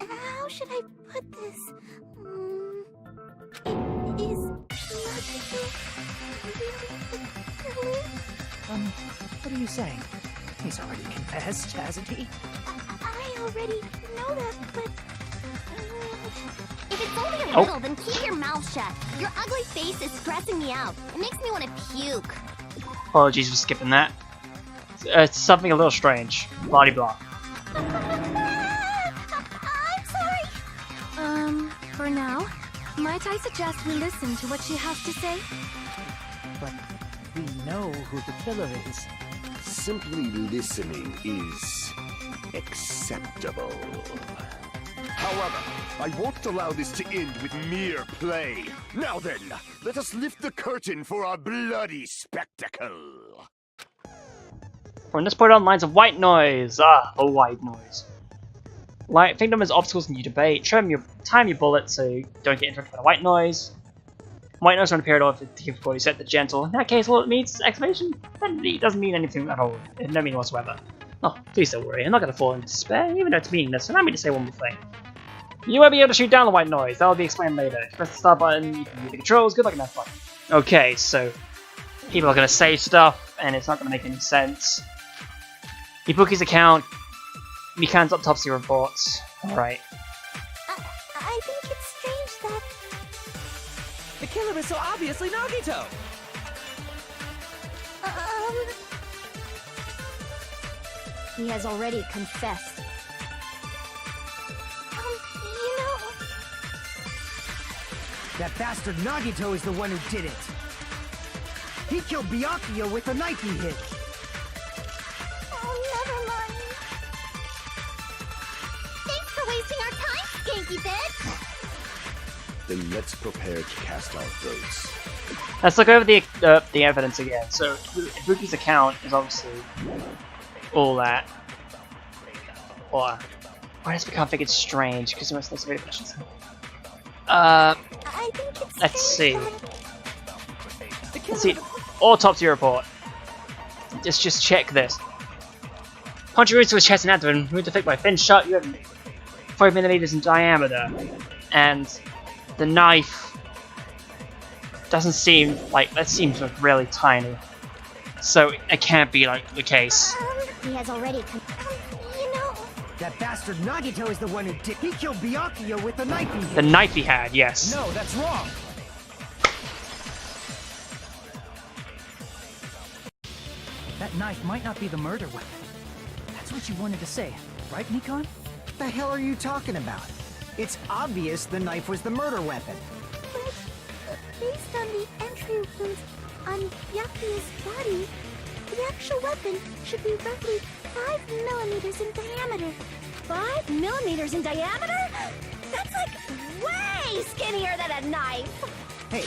How should I put this? Is What are you saying? He's already confessed, hasn't he? I already know that, but if it's only a little, then keep your mouth shut. Your ugly face is stressing me out. It makes me want to puke. Apologies for skipping that. It's something a little strange. Blah blah. I'm sorry. For now, might I suggest we listen to what she has to say? But we know who the killer is. Simply listening is acceptable. However, I won't allow this to end with mere play. Now then, let us lift the curtain for our bloody spectacle. From this point on, lines of white noise. Ah, the white noise. Think them as obstacles in your debate. Time your bullets so you don't get interrupted by the white noise. White noise won't appear at all if the difficulty set to gentle. In that case, all it means is exclamation. Then it doesn't mean anything at all. It has no meaning whatsoever. Oh, please don't worry. I'm not going to fall into despair, even though it's meaningless. Allow me to say one more thing. You won't be able to shoot down the white noise. That will be explained later. If you press the start button, you can use the controls. Good luck and have fun. Okay, so people are going to say stuff, and it's not going to make any sense. Ibuki's account. Mikan's autopsy reports. Alright. it was so obviously Nagito! He has already confessed. You know... That bastard Nagito is the one who did it. He killed Byakuya with the knife he hid. Oh, never mind. Thanks for wasting our time, skanky bitch! Then let's prepare to cast our votes. Let's look over the evidence again. So Ibuki's account is obviously all that. Or I just can't think it's strange because most of those video questions. I think it's Let's see. strange Let's see. Autopsy report. Just check this. Punch wounds to his chest and abdomen, wound affected by a thin shot. You have 5mm in diameter, and the knife doesn't seem like that. Seems like really tiny, so it can't be like the case. He has already you know... That bastard Nagito is the one who did. He killed Byakuya with the knife he hid. The knife he had, yes. No, that's wrong. That knife might not be the murder weapon. That's what you wanted to say, right, Nikon? What the hell are you talking about? It's obvious the knife was the murder weapon. But, based on the entry wounds on Byakuya's body, the actual weapon should be roughly 5mm in diameter. 5mm in diameter? That's like way skinnier than a knife! Hey,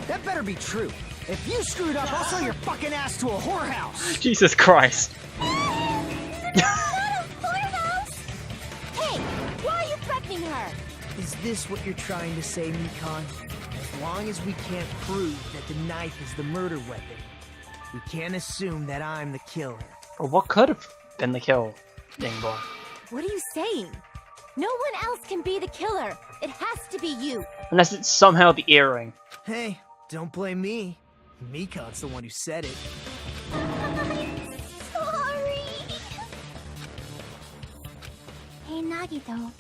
that better be true. If you screwed up, I'll sell your fucking ass to a whorehouse! Jesus Christ. Not a whorehouse! Hey, why are you threatening her? Is this what you're trying to say, Nikon? As long as we can't prove that the knife is the murder weapon, we can't assume that I'm the killer. Or what could have been the kill, Dingboy? What are you saying? No one else can be the killer. It has to be you. Unless it's somehow the earring. Hey, don't blame me. Nikon's the one who said it. I'm sorry. Hey, Nagito.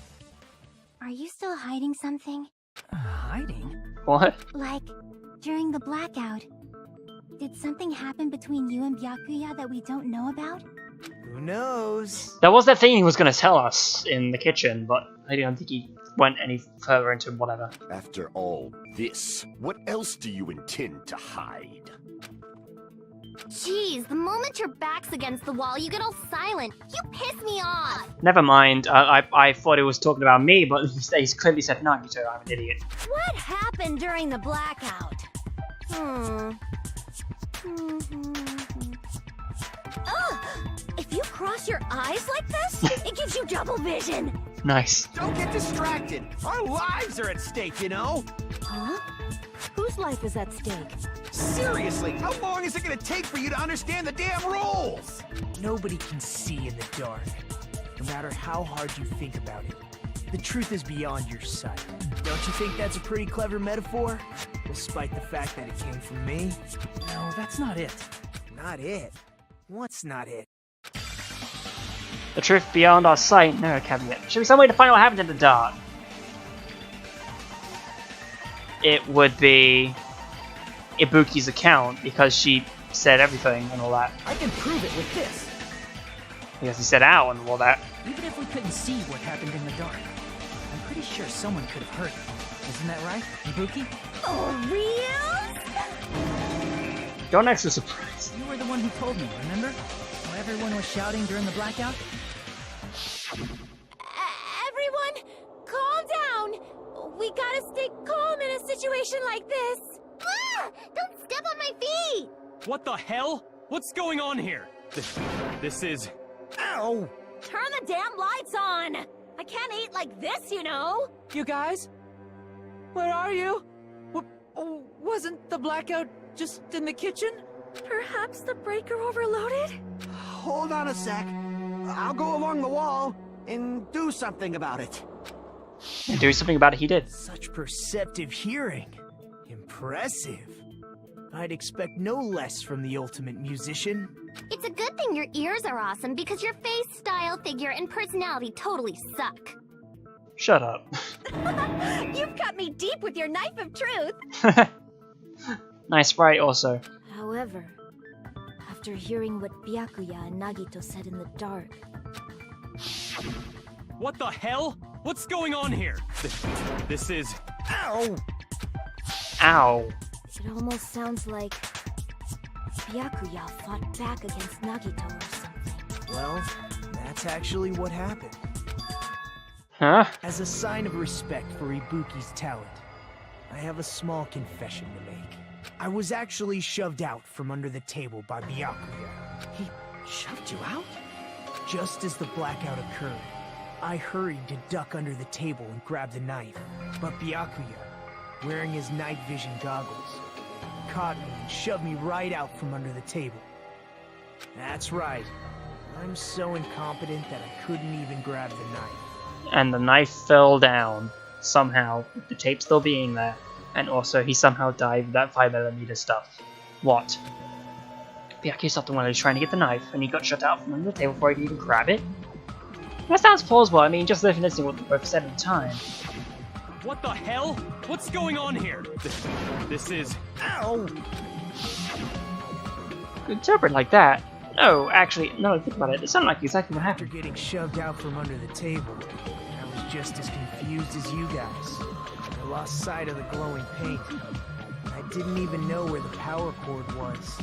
Are you still hiding something? Hiding? What? Like, during the blackout, did something happen between you and Byakuya that we don't know about? Who knows? There was that thing he was going to tell us in the kitchen, but I don't think he went any further into whatever. After all this, what else do you intend to hide? Jeez, the moment your back's against the wall, you get all silent. You piss me off. Never mind, I thought he was talking about me, but he's clearly said Nagito, I'm an idiot. What happened during the blackout? If you cross your eyes like this, it gives you double vision. Nice. Don't get distracted. Our lives are at stake, you know? Huh? Whose life is at stake? Seriously, how long is it gonna take for you to understand the damn rules? Nobody can see in the dark, no matter how hard you think about it. The truth is beyond your sight. Don't you think that's a pretty clever metaphor? Despite the fact that it came from me? No, that's not it. Not it. What's not it? The truth beyond our sight, no caveat. Should be some way to find what happened in the dark. It would be Ibuki's account, because she said everything and all that. I can prove it with this. Because he said ow and all that. Even if we couldn't see what happened in the dark, I'm pretty sure someone could have heard it. Isn't that right, Ibuki? Oh, real? Don't act so surprised. You were the one who told me, remember? How everyone was shouting during the blackout? Everyone, calm down. We gotta stay calm in a situation like this. Ah! Don't step on my feet! What the hell? What's going on here? This is... Ow! Turn the damn lights on! I can't eat like this, you know? You guys? Where are you? Wasn't the blackout just in the kitchen? Perhaps the breaker overloaded? Hold on a sec. I'll go along the wall and do something about it. And do something about it he did. Such perceptive hearing. Impressive. I'd expect no less from the ultimate musician. It's a good thing your ears are awesome because your face, style, figure, and personality totally suck. Shut up. You've cut me deep with your knife of truth. Nice sprite also. However, after hearing what Byakuya and Nagito said in the dark, What the hell? What's going on here? This is... Ow! Ow. it almost sounds like Byakuya fought back against Nagito or something. Well, that's actually what happened. Huh? As a sign of respect for Ibuki's talent, I have a small confession to make. I was actually shoved out from under the table by Byakuya. He shoved you out? Just as the blackout occurred, I hurried to duck under the table and grab the knife. But Byakuya, wearing his night vision goggles, caught me and shoved me right out from under the table. That's right. I'm so incompetent that I couldn't even grab the knife. And the knife fell down, somehow, with the tape still being there. And also, he somehow died with that 5mm stuff. What? Byakuya's not the one who's trying to get the knife, and he got shut out from under the table before he could even grab it? That sounds plausible. I mean, just listening what they both said at the time. What the hell? What's going on here? This is... Ow! Interpret like that. No, actually, no, think about it. It sounded like exactly what After happened. getting shoved out from under the table, I was just as confused as you guys. I lost sight of the glowing paint. I didn't even know where the power cord was.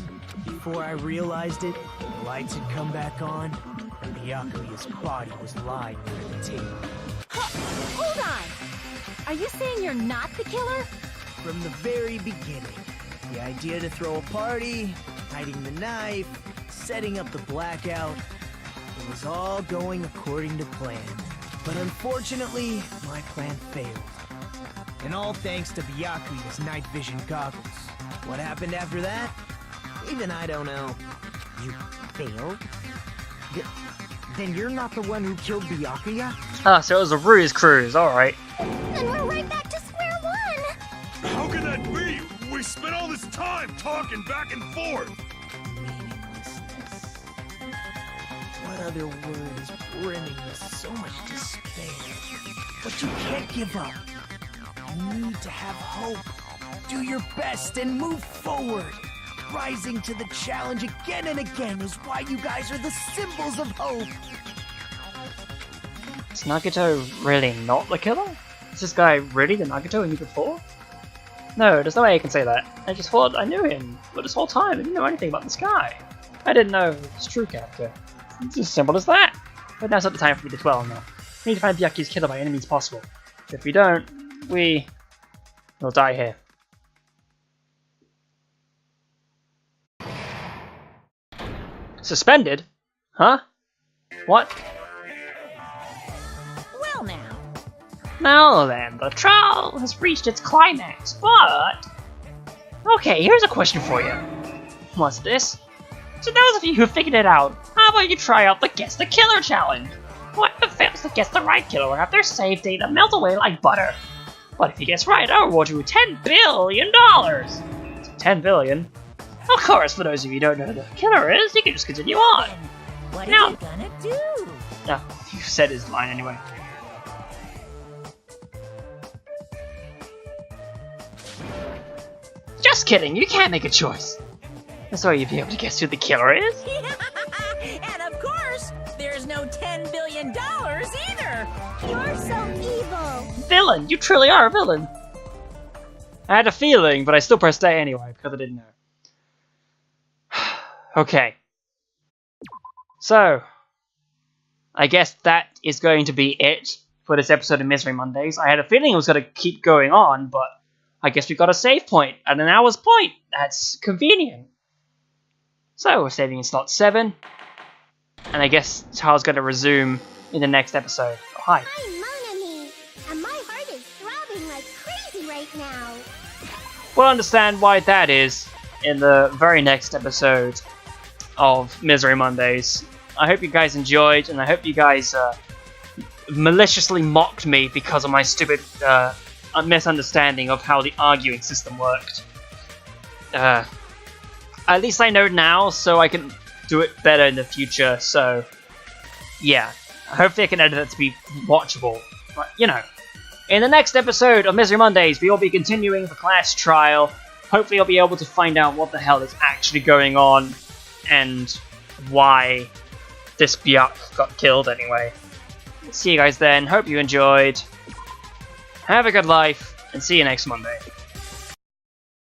Before I realized it, the lights had come back on, and Byakuya's body was lying under the table. Hold on! Are you saying you're not the killer? From the very beginning, the idea to throw a party, hiding the knife, setting up the blackout, it was all going according to plan. But unfortunately, my plan failed. And all thanks to Byakuya's night vision goggles. What happened after that? Even I don't know. You failed? Then you're not the one who killed Byakuya? Ah, so it was a ruse cruise, alright. Then we're right back to square one! How can that be? We spent all this time talking back and forth. Meaninglessness. What other word is brimming with so much despair? But you can't give up. You need to have hope. Do your best and move forward. Rising to the challenge again and again is why you guys are the symbols of hope. Is Nagito really not the killer? Is this guy really the Nagito we knew before? No, there's no way I can say that. I just thought I knew him, but this whole time I didn't know anything about this guy. I didn't know his true character. It's as simple as that. But now's not the time for me to dwell on that. We need to find Byakuya's killer by any means possible. If we don't, we'll die here. Suspended? Huh? What? Well now. Now then, the trial has reached its climax, but... Okay, here's a question for you. What's this? To those of you who figured it out, how about you try out the Guess the Killer challenge? Whoever fails to guess the right killer will have their save data melt away like butter. But if you guess right, I'll reward you with $10 billion! 10 billion? Of course, for those of you who don't know who the killer is, you can just continue on. What Now- are you gonna do? No, you said his line anyway. Just kidding, you can't make a choice. That's why you'd be able to guess who the killer is. And of course, there's no $10 billion either. You're so evil! Villain, you truly are a villain. I had a feeling, but I still pressed A anyway, because I didn't know. Okay. So, I guess that is going to be it for this episode of Misery Mondays. I had a feeling it was going to keep going on, but I guess we got a save point at an hour's point. That's convenient. So, we're saving in slot 7. And I guess Charles going to resume in the next episode. Oh, hi. I'm Monami, and my heart is throbbing like crazy right now. We'll understand why that is in the very next episode of Misery Mondays. I hope you guys enjoyed, and I hope you guys maliciously mocked me because of my stupid misunderstanding of how the arguing system worked. At least I know now, so I can do it better in the future, so yeah. Hopefully I can edit it to be watchable. But, you know. In the next episode of Misery Mondays, we will be continuing the class trial. hopefully I'll be able to find out what the hell is actually going on and why this Byak got killed anyway. See you guys then, hope you enjoyed, have a good life, and see you next Monday.